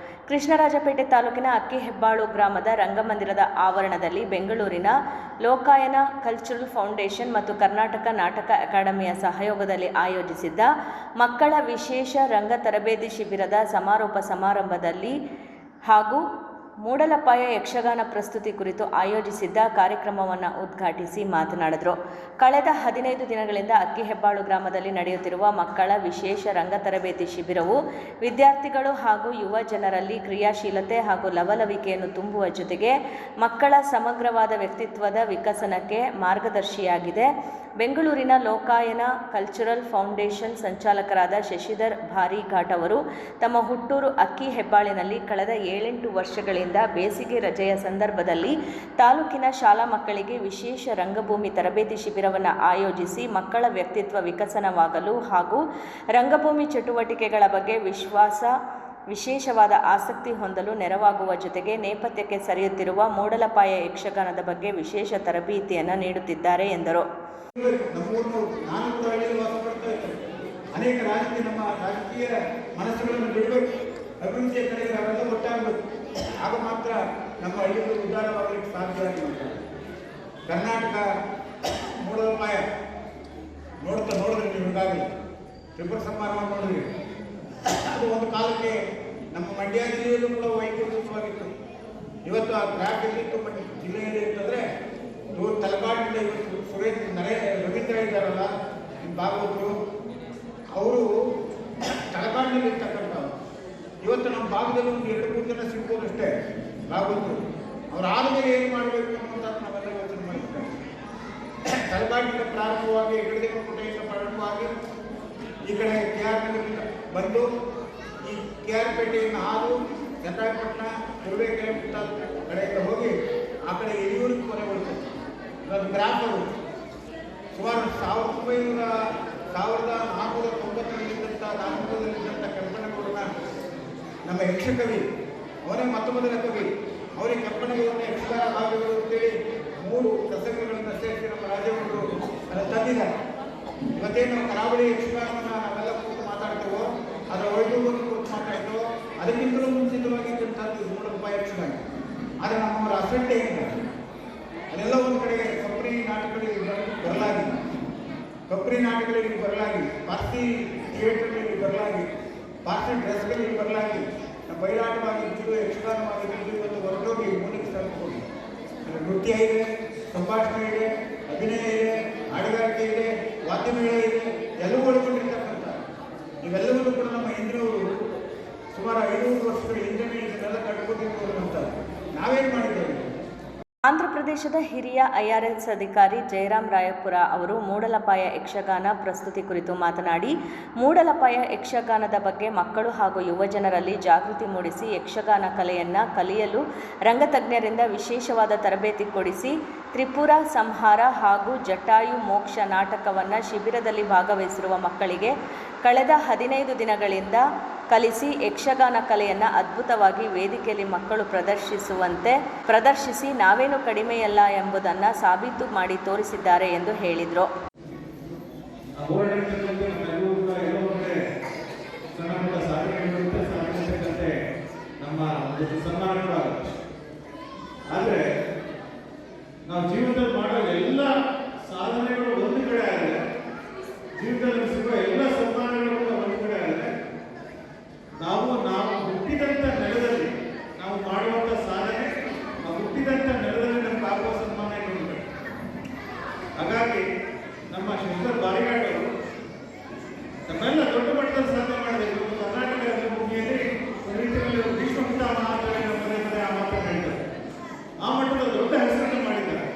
ಕೃಷ್ಣರಾಜಪೇಟೆ ತಾಲೂಕಿನ ಅಕ್ಕಿಹೆಬ್ಬಾಳು ಗ್ರಾಮದ ರಂಗಮಂದಿರದ ಆವರಣದಲ್ಲಿ ಬೆಂಗಳೂರಿನ ಲೋಕಾಯನ ಕಲ್ಚರಲ್ ಫೌಂಡೇಶನ್ ಮತ್ತು ಕರ್ನಾಟಕ ನಾಟಕ ಅಕಾಡೆಮಿಯ ಸಹಯೋಗದಲ್ಲಿ ಆಯೋಜಿಸಿದ್ದ ಮಕ್ಕಳ ವಿಶೇಷ ರಂಗ ತರಬೇತಿ ಶಿಬಿರದ ಸಮಾರೋಪ ಸಮಾರಂಭದಲ್ಲಿ ಹಾಗೂ ಮೂಡಲಪಾಯ ಯಕ್ಷಗಾನ ಪ್ರಸ್ತುತಿ ಕುರಿತು ಆಯೋಜಿಸಿದ್ದ ಕಾರ್ಯಕ್ರಮವನ್ನು ಉದ್ಘಾಟಿಸಿ ಮಾತನಾಡಿದರು. ಕಳೆದ 15 ದಿನಗಳಿಂದ ಅಕ್ಕಿಹೆಬ್ಬಾಳು ಗ್ರಾಮದಲ್ಲಿ ನಡೆಯುತ್ತಿರುವ ಮಕ್ಕಳ ವಿಶೇಷ ರಂಗ ತರಬೇತಿ ಶಿಬಿರವು ವಿದ್ಯಾರ್ಥಿಗಳು ಹಾಗೂ ಯುವ ಜನರಲ್ಲಿ ಕ್ರಿಯಾಶೀಲತೆ ಹಾಗೂ ಲವಲವಿಕೆಯನ್ನು ತುಂಬುವ ಜೊತೆಗೆ ಮಕ್ಕಳ ಸಮಗ್ರವಾದ ವ್ಯಕ್ತಿತ್ವದ ವಿಕಸನಕ್ಕೆ ಮಾರ್ಗದರ್ಶಿಯಾಗಿದೆ. ಬೆಂಗಳೂರಿನ ಲೋಕಾಯನ ಕಲ್ಚರಲ್ ಫೌಂಡೇಶನ್ ಸಂಚಾಲಕರಾದ ಶಶಿಧರ್ ಭಾರಿಘಾಟ್ ಅವರು ತಮ್ಮ ಹುಟ್ಟೂರು ಅಕ್ಕಿಹೆಬ್ಬಾಳಿನಲ್ಲಿ ಕಳೆದ 7-8 ವರ್ಷಗಳಿಂದ ಬೇಸಿಗೆ ರಜೆಯ ಸಂದರ್ಭದಲ್ಲಿ ತಾಲೂಕಿನ ಶಾಲಾ ಮಕ್ಕಳಿಗೆ ವಿಶೇಷ ರಂಗಭೂಮಿ ತರಬೇತಿ ಶಿಬಿರವನ್ನು ಆಯೋಜಿಸಿ ಮಕ್ಕಳ ವ್ಯಕ್ತಿತ್ವ ವಿಕಸನವಾಗಲು ಹಾಗೂ ರಂಗಭೂಮಿ ಚಟುವಟಿಕೆಗಳ ಬಗ್ಗೆ ವಿಶೇಷವಾದ ಆಸಕ್ತಿ ಹೊಂದಲು ನೆರವಾಗುವ ಜೊತೆಗೆ ನೇಪಥ್ಯಕ್ಕೆ ಸರಿಯುತ್ತಿರುವ ಮೂಡಲಪಾಯ ಯಕ್ಷಗಾನದ ಬಗ್ಗೆ ವಿಶೇಷ ತರಬೇತಿಯನ್ನು ನೀಡುತ್ತಿದ್ದಾರೆ ಎಂದರು. ಅನೇಕ ರಾಜಕೀಯ ಮನಸ್ಸುಗಳನ್ನು ಬಿಡಬೇಕು, ಅಭಿವೃದ್ಧಿಯ ಕಡೆಗೆ ನಾವೆಲ್ಲ ಒಟ್ಟಾಗಬೇಕು. ಆಗ ಮಾತ್ರ ನಮ್ಮ ಹಳ್ಳಿಗಳು ಉದ್ಧಾರವಾಗಲಿಕ್ಕೆ ಸಾಧ್ಯ ಆಗಿದೆ. ಕರ್ನಾಟಕ ಮೂಡಲಪಾಯ ನೋಡಿದ್ರೆ ನೀವು ಈಗಾಗಲೇ ತ್ರಿಪುರ ಸಮಾರಂಭ ನೋಡಿದ್ರಿ. ಅದು ಒಂದು ಕಾಲಕ್ಕೆ ನಮ್ಮ ಮಂಡ್ಯ ಜಿಲ್ಲೆಯಲ್ಲೂ ಕೂಡ ವೈಭವವಾಗಿತ್ತು. ಇವತ್ತು ಆ ಗ್ರಾಫ್ ಎಲ್ಲಿತ್ತು ಜಿಲ್ಲೆಯಲ್ಲಿ ಅಂತಂದರೆ ತಲಕಾಡಿನಿಂದ ಇವತ್ತು ರವೀಂದ್ರ ಇದ್ದಾರಲ್ಲ ಭಾಗವತರು, ಅವರು ತಲಕಾಡಿನಲ್ಲಿ ಇರ್ತಕ್ಕಂಥವ್ರು. ಇವತ್ತು ನಮ್ಮ ಭಾಗದಲ್ಲಿ ಒಂದು 2-3 ಜನ ಸಿಗ್ಬೋದು ಅಷ್ಟೇ ಭಾಗವತರು. ಅವ್ರು ಆದಮೇಲೆ ಏನು ಮಾಡಬೇಕು ಅನ್ನೋದನ್ನು ನಾವೆಲ್ಲ ಯೋಚನೆ ಮಾಡಿದ್ದೇವೆ. ತಲಕಾಡಿನಿಂದ ಪ್ರಾರಂಭವಾಗಿ ಹೆಗಡೆದೇವಕೋಟೆಯಿಂದ ಪ್ರಾರಂಭವಾಗಿ ಈ ಕಡೆ KR ಬಂದು ಈ KR ಪೇಟೆಯನ್ನು ಹಾದು ಚನ್ನರಾಯಪಟ್ಟಣ ತುರುವೇಕೆರೆ ಕಡೆಯಿಂದ ಹೋಗಿ ಆ ಕಡೆ ಯಡಿಯೂರಿಗೆ ಕೊನೆಗೊಳ್ತದೆ. ಇದೊಂದು ಗ್ರಾಫ್ ಅವರು ಸುಮಾರು 1490 ಕೆಂಪನಗೌಡನ ನಮ್ಮ ಯಕ್ಷಕವಿ, ಅವನೇ ಮೊದಲ ಕವಿ. ಅವರಿಗೆ ಕೆಂಪನಗೌಡನ ಯಕ್ಷಗಾನ ಭಾಗಗಳು ಅಂತೇಳಿ 3 ಪ್ರಸಂಗಗಳನ್ನು ಸೇರಿಸಿ ನಮ್ಮ ರಾಜೇಗೌಡರು ಅದನ್ನು ತಂದಿದ್ದಾರೆ. ಇವತ್ತೇನು ನಾವು ಕರಾವಳಿ ಯಕ್ಷಗಾನವನ್ನು ನಾವೆಲ್ಲ ಕೂತು ಮಾತಾಡ್ತೇವೋ, ಅದರ ವೈಭವವನ್ನು ಕೂತು ಮಾತಾಡ್ತೇವೋ, ಅದಕ್ಕಿಂತಲೂ ಮುಂಚಿತವಾಗಿದ್ದಂಥದ್ದು ಮೂಡಲಪಾಯ ಯಕ್ಷಗಾನ. ಆದರೆ ನಮ್ಮವರ ಅಸಡ್ಡೆ ಏನಿದೆ ಅದೆಲ್ಲ ಒಂದು ಕಡೆಗೆ ಕಪ್ರಿ ನಾಟಕಗಳಿಗೆ ಬರಲಾಗಿ ಪಾರ್ಸಿ ಥಿಯೇಟರ್ಗಳಿಗೆ ಬರಲಾಗಿ ಪಾರ್ಸಿ ಡ್ರೆಸ್ಗಳಿಗೆ ಬರಲಾಗಿ ನಮ್ಮ ಬಯಲಾಟವಾಗಿದ್ದು ಯಕ್ಷಗಾನವಾಗಿದ್ದು ಇವತ್ತು ಹೊರಟೋಗಿ ಮೂಲಕ್ಕೆ ತಲುಪಿಕೊಂಡು ನೃತ್ಯ ಇದೆ, ಸಂಭಾಷಣೆ ಇದೆ, ಅಭಿನಯ ಇದೆ, ಹಾಡುಗಾರಿಕೆ ಇದೆ, ವಾದ್ಯಮೇಳ ಇದೆ, ಎಲ್ಲವೂ ಒಳಗೊಂಡಿರ್ತಕ್ಕಂಥ ಇವೆಲ್ಲವನ್ನೂ ಕೂಡ ನಮ್ಮ ಹಿಂದಿನವರು ಸುಮಾರು 500 ವರ್ಷಗಳ ಹಿಂದೆಯೇ ಇದನ್ನೆಲ್ಲ ಕಟ್ಕೊಟ್ಟಿರುವಂಥ ನಾವೇನು ಮಾಡಿದ್ದೇವೆ. ಆಂಧ್ರಪ್ರದೇಶದ ಹಿರಿಯ IRS ಅಧಿಕಾರಿ ಜಯರಾಮ್ ರಾಯಪುರ ಅವರು ಮೂಡಲಪಾಯ ಯಕ್ಷಗಾನ ಪ್ರಸ್ತುತಿ ಕುರಿತು ಮಾತನಾಡಿ, ಮೂಡಲಪಾಯ ಯಕ್ಷಗಾನದ ಬಗ್ಗೆ ಮಕ್ಕಳು ಹಾಗೂ ಯುವಜನರಲ್ಲಿ ಜಾಗೃತಿ ಮೂಡಿಸಿ ಯಕ್ಷಗಾನ ಕಲೆಯನ್ನು ಕಲಿಯಲು ರಂಗತಜ್ಞರಿಂದ ವಿಶೇಷವಾದ ತರಬೇತಿ ಕೊಡಿಸಿ ತ್ರಿಪುರ ಸಂಹಾರ ಹಾಗೂ ಜಟಾಯು ಮೋಕ್ಷ ನಾಟಕವನ್ನು ಶಿಬಿರದಲ್ಲಿ ಭಾಗವಹಿಸಿರುವ ಮಕ್ಕಳಿಗೆ ಕಳೆದ 15 ದಿನಗಳಿಂದ ಕಲಿಸಿ ಯಕ್ಷಗಾನ ಕಲೆಯನ್ನು ಅದ್ಭುತವಾಗಿ ವೇದಿಕೆಯಲ್ಲಿ ಮಕ್ಕಳು ಪ್ರದರ್ಶಿಸಿ ನಾವೇನು ಕಡಿಮೆಯಲ್ಲ ಎಂಬುದನ್ನು ಸಾಬೀತು ಮಾಡಿ ತೋರಿಸಿದ್ದಾರೆ ಎಂದು ಹೇಳಿದರು. ಆದರೆ ನಾವು ಜೀವನದಲ್ಲಿ ಮಾಡೋ ಎಲ್ಲ ಸಾಧನೆಗಳು ಒಂದು ಕಡೆ ಆದರೆ, ಜೀವನದಲ್ಲಿ ಸಿಗುವ ಎಲ್ಲ ಸನ್ಮಾನಗಳು ಕೂಡ ಒಂದು ಕಡೆ ಆದರೆ, ನಾವು ಹುಟ್ಟಿದಂಥ ನೆಲದಲ್ಲಿ ನಾವು ಮಾಡುವಂಥ ಸಾಧನೆ, ನಾವು ಹುಟ್ಟಿದಂಥ ನೆಲದಲ್ಲಿ ನಮ್ಗೆ ಆಗುವ ಸನ್ಮಾನ ಇನ್ನೊಂದು. ಹಾಗಾಗಿ ನಮ್ಮ ಶಶಿಧರ್ ಭಾರಿಘಾಟ್ ಅವರು ನಮ್ಮೆಲ್ಲ ದೊಡ್ಡ ಮಟ್ಟದಲ್ಲಿ ಸಾಧನೆ ಮಾಡಬೇಕು. ಕರ್ನಾಟಕದ ಭೂಮಿಯಲ್ಲಿ ಭೀಷ್ಮ ಪಿತಾಮಹ ಅಂತ ಆ ಮಾತನ್ನು ಹೇಳ್ತಾರೆ. ಆ ಮಟ್ಟದ ದೊಡ್ಡ ಹೆಸರನ್ನು ಮಾಡಿದ್ದಾರೆ.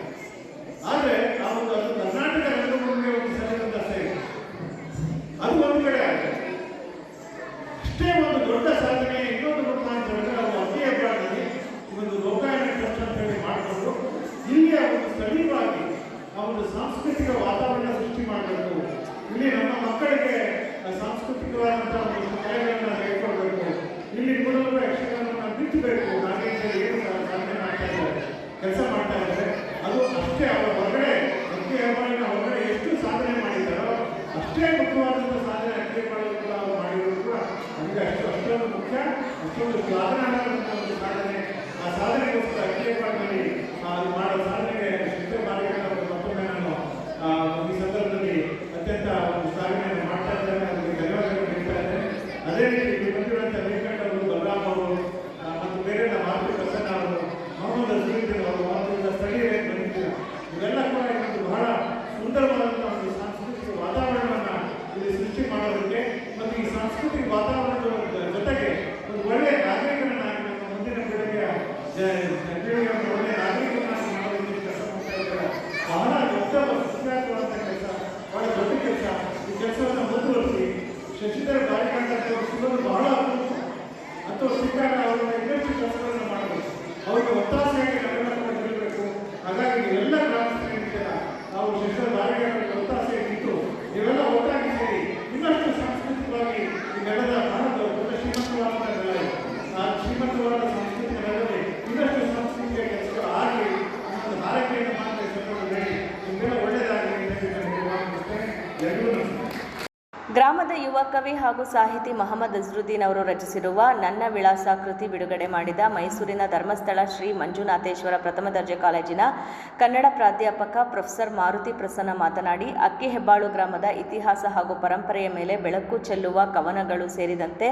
ಜನರಿಗೆ ಒಂದು ಒಳ್ಳೆಯ ನಾಗರಿಕರನ್ನಾಗಿ ಮಾಡೋದಕ್ಕೆ ಕೆಲಸ ಮಾಡ್ತಾ ಇದ್ದಾರೆ. ಬಹಳ ದೊಡ್ಡ ಸುಧಾರಿಸುವಂಥ ಕೆಲಸ, ಬಹಳ ದೊಡ್ಡ ಕೆಲಸ. ಈ ಕೆಲಸವನ್ನು ಮುಂದುವರಿಸಿ ಶಶಿಧರ್ ಬಾರಿಕಾಂತವರು ಸಿಗೋದು ಬಹಳ ಅಪರೂಪ. ಅಥವಾ ಸಿಕ್ಕಾಗ ಅವರನ್ನ ಇನ್ನಷ್ಟು ಕೆಲಸಗಳನ್ನು ಮಾಡಬೇಕು, ಅವರಿಗೆ ಒತ್ತಾಸೆಯಾಗಿ ನಾವೆಲ್ಲ ಕೂಡ ಬರಬೇಕು. ಹಾಗಾಗಿ ನೀವೆಲ್ಲ ಗ್ರಾಮಸ್ಥರಿದ್ದೀರ, ನಾವು ಶಶಿಧರ್ ಬಾರಿಕಾಂತರಿಗೆ ಒತ್ತಾಸೆಯಾಗಿ ಇದ್ದು ನೀವೆಲ್ಲ ಒಟ್ಟಾಗಿ ಸೇರಿ ಇನ್ನಷ್ಟು ಸಾಂಸ್ಕೃತಿಕವಾಗಿ ಈ ನೆಲದ ಭಾರತ ದೊಡ್ಡ ಶ್ರೀಮಂತವಾದ ನೆಲ ಇದೆ. ಆ ಶ್ರೀಮಂತವಾದ ಸಾಂಸ್ಕೃತಿಕ ನೆಲದಲ್ಲಿ ಇನ್ನಷ್ಟು ಸಾಂಸ್ಕೃತಿಕ ಕೆಲಸಗಳು ಆಗಲಿ ಅನ್ನೋದು ಹಾರೈಕೆಯನ್ನು ಮಾತ್ರ ಸಂದರ್ಭ ಹೇಳಿ ನಿಮಗೆಲ್ಲ ಒಳ್ಳೆಯದಾಗಲಿ ಅಂತ ನಾನು ಭಾವಿಸುತ್ತೇನೆ. ಎಲ್ಲರೂ ನಮಸ್ಕಾರ. ಗ್ರಾಮದ ಯುವ ಕವಿ ಹಾಗೂ ಸಾಹಿತಿ ಮೊಹಮ್ಮದ್ ಅಜರುದ್ದೀನ್ ಅವರು ರಚಿಸಿರುವ ನನ್ನ ವಿಳಾಸ ಕೃತಿ ಬಿಡುಗಡೆ ಮಾಡಿದ ಮೈಸೂರಿನ ಧರ್ಮಸ್ಥಳ ಶ್ರೀ ಮಂಜುನಾಥೇಶ್ವರ ಪ್ರಥಮ ದರ್ಜೆ ಕಾಲೇಜಿನ ಕನ್ನಡ ಪ್ರಾಧ್ಯಾಪಕ ಪ್ರೊಫೆಸರ್ ಮಾರುತಿ ಪ್ರಸನ್ನ ಮಾತನಾಡಿ, ಅಕ್ಕಿಹೆಬ್ಬಾಳು ಗ್ರಾಮದ ಇತಿಹಾಸ ಹಾಗೂ ಪರಂಪರೆಯ ಮೇಲೆ ಬೆಳಕು ಚೆಲ್ಲುವ ಕವನಗಳು ಸೇರಿದಂತೆ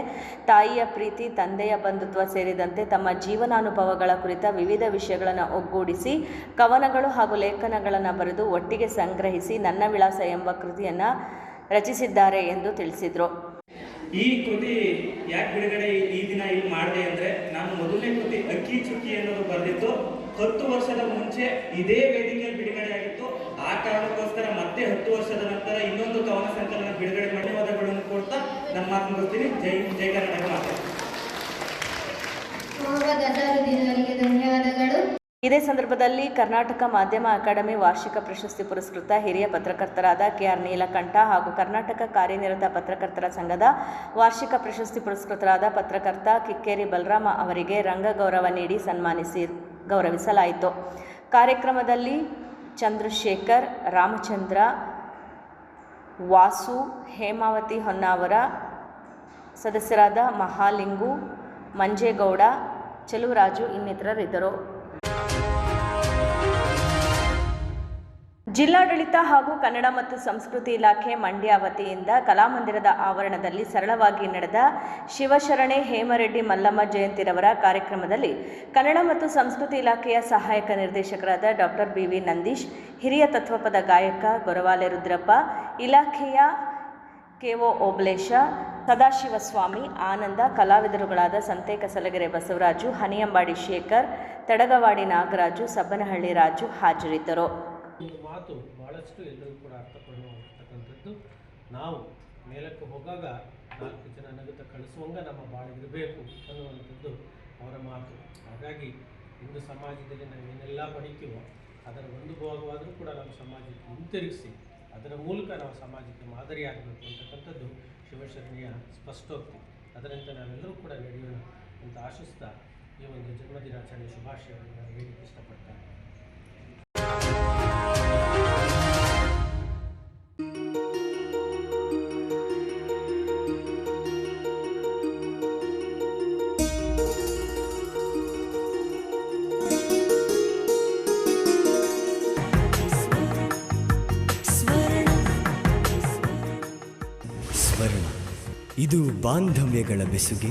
ತಾಯಿಯ ಪ್ರೀತಿ, ತಂದೆಯ ಬಂಧುತ್ವ ಸೇರಿದಂತೆ ತಮ್ಮ ಜೀವನಾನುಭವಗಳ ಕುರಿತ ವಿವಿಧ ವಿಷಯಗಳನ್ನು ಒಗ್ಗೂಡಿಸಿ ಕವನಗಳು ಹಾಗೂ ಲೇಖನಗಳನ್ನು ಬರೆದು ಒಟ್ಟಿಗೆ ಸಂಗ್ರಹಿಸಿ ನನ್ನ ವಿಳಾಸ ಎಂಬ ಕೃತಿಯನ್ನು ರಚಿಸಿದ್ದಾರೆ ಎಂದು ತಿಳಿಸಿದರು. ಈ ಕೃತಿ ಯಾಕೆ ಬಿಡುಗಡೆ ಈ ದಿನ ಇಲ್ಲಿ ಮಾಡಿದೆ ಅಂದರೆ, ನಾನು ಮೊದಲನೇ ಕೃತಿ ಅಕ್ಕಿ ಚುಕ್ಕಿ ಅನ್ನೋದು ಬರೆದಿತ್ತು 10 ವರ್ಷದ ಮುಂಚೆ ಇದೇ ವೇದಿಕೆಯಲ್ಲಿ ಬಿಡುಗಡೆ ಆಗಿತ್ತು. ಆ ಕಾರಣಕ್ಕೋಸ್ಕರ ಮತ್ತೆ 10 ವರ್ಷದ ನಂತರ ಇನ್ನೊಂದು ಕವನ ಸಂಕಲನ ಬಿಡುಗಡೆ ಧನ್ಯವಾದಗಳನ್ನು ಕೊಡ್ತಾ ನನ್ನ ಮಾತು ಮುಗಿಸ್ತೀನಿ. ಜೈ ಕರ್ನಾಟಕ ಮಾತೆ. ಧನ್ಯವಾದಗಳು. ಇದೇ ಸಂದರ್ಭದಲ್ಲಿ ಕರ್ನಾಟಕ ಮಾಧ್ಯಮ ಅಕಾಡೆಮಿ ವಾರ್ಷಿಕ ಪ್ರಶಸ್ತಿ ಪುರಸ್ಕೃತ ಹಿರಿಯ ಪತ್ರಕರ್ತರಾದ KR ನೀಲಕಂಠ ಹಾಗೂ ಕರ್ನಾಟಕ ಕಾರ್ಯನಿರತ ಪತ್ರಕರ್ತರ ಸಂಘದ ವಾರ್ಷಿಕ ಪ್ರಶಸ್ತಿ ಪುರಸ್ಕೃತರಾದ ಪತ್ರಕರ್ತ ಕಿಕ್ಕೇರಿ ಬಲರಾಮ ಅವರಿಗೆ ರಂಗ ಗೌರವ ನೀಡಿ ಸನ್ಮಾನಿಸಿ ಗೌರವಿಸಲಾಯಿತು. ಕಾರ್ಯಕ್ರಮದಲ್ಲಿ ಚಂದ್ರಶೇಖರ್, ರಾಮಚಂದ್ರ, ವಾಸು, ಹೇಮಾವತಿ ಹೊನ್ನಾವರ, ಸದಸ್ಯರಾದ ಮಹಾಲಿಂಗು, ಮಂಜೇಗೌಡ, ಚೆಲುವರಾಜು ಇನ್ನಿತರರಿದ್ದರು. ಜಿಲ್ಲಾಡಳಿತ ಹಾಗೂ ಕನ್ನಡ ಮತ್ತು ಸಂಸ್ಕೃತಿ ಇಲಾಖೆ ಮಂಡ್ಯ ವತಿಯಿಂದ ಕಲಾಮಂದಿರದ ಆವರಣದಲ್ಲಿ ಸರಳವಾಗಿ ನಡೆದ ಶಿವಶರಣೆ ಹೇಮರೆಡ್ಡಿ ಮಲ್ಲಮ್ಮ ಜಯಂತಿರವರ ಕಾರ್ಯಕ್ರಮದಲ್ಲಿ ಕನ್ನಡ ಮತ್ತು ಸಂಸ್ಕೃತಿ ಇಲಾಖೆಯ ಸಹಾಯಕ ನಿರ್ದೇಶಕರಾದ ಡಾಕ್ಟರ್ BV ನಂದೀಶ್, ಹಿರಿಯ ತತ್ವಪದ ಗಾಯಕ ಗೊರವಾಲೆ ರುದ್ರಪ್ಪ, ಇಲಾಖೆಯ KO ಓಬಳೇಶ, ಸದಾಶಿವಸ್ವಾಮಿ, ಆನಂದ, ಕಲಾವಿದರುಗಳಾದ ಸಂತೆ ಕಸಲಗೆರೆ ಬಸವರಾಜು, ಹನಿಯಂಬಾಡಿ ಶೇಖರ್, ತಡಗವಾಡಿ ನಾಗರಾಜು, ಸಬ್ಬನಹಳ್ಳಿ ರಾಜು ಹಾಜರಿದ್ದರು. ಒಂದು ಮಾತು ಭಾಳಷ್ಟು ಎಲ್ಲರೂ ಕೂಡ ಅರ್ಥಪೂರ್ಣವಾಗಿರ್ತಕ್ಕಂಥದ್ದು. ನಾವು ಮೇಲಕ್ಕೆ ಹೋಗಾಗ 4 ಜನ ನಗುತ್ತ ಕಳಿಸುವಂಗ ನಮ್ಮ ಬಾಳಿರಬೇಕು ಅನ್ನುವಂಥದ್ದು ಅವರ ಮಾತು. ಹಾಗಾಗಿ ಇಂದು ಸಮಾಜದಲ್ಲಿ ನಾವು ಏನೆಲ್ಲ ಪಡಿತೀವೋ ಅದರ ಒಂದು ಭಾಗವಾದರೂ ಕೂಡ ನಾವು ಸಮಾಜಕ್ಕೆ ಹಿಂತಿರುಗಿಸಿ ಅದರ ಮೂಲಕ ನಾವು ಸಮಾಜಕ್ಕೆ ಮಾದರಿಯಾಗಬೇಕು ಅಂತಕ್ಕಂಥದ್ದು ಶಿವಶರಣೆಯ ಸ್ಪಷ್ಟೋಕ್ತಿ. ಅದರಂತೆ ನಾವೆಲ್ಲರೂ ಕೂಡ ನಡೆಯೋಣ ಅಂತ ಆಶಿಸ್ತಾ ಈ ಒಂದು ಜನ್ಮದಿನಾಚರಣೆ ಶುಭಾಶಯವನ್ನು ನಾನು ಹೇಳಲಿಕ್ಕೆ ಇಷ್ಟಪಡ್ತೇನೆ. ಇದು ಬಾಂಧವ್ಯಗಳ ಬೆಸುಗೆ,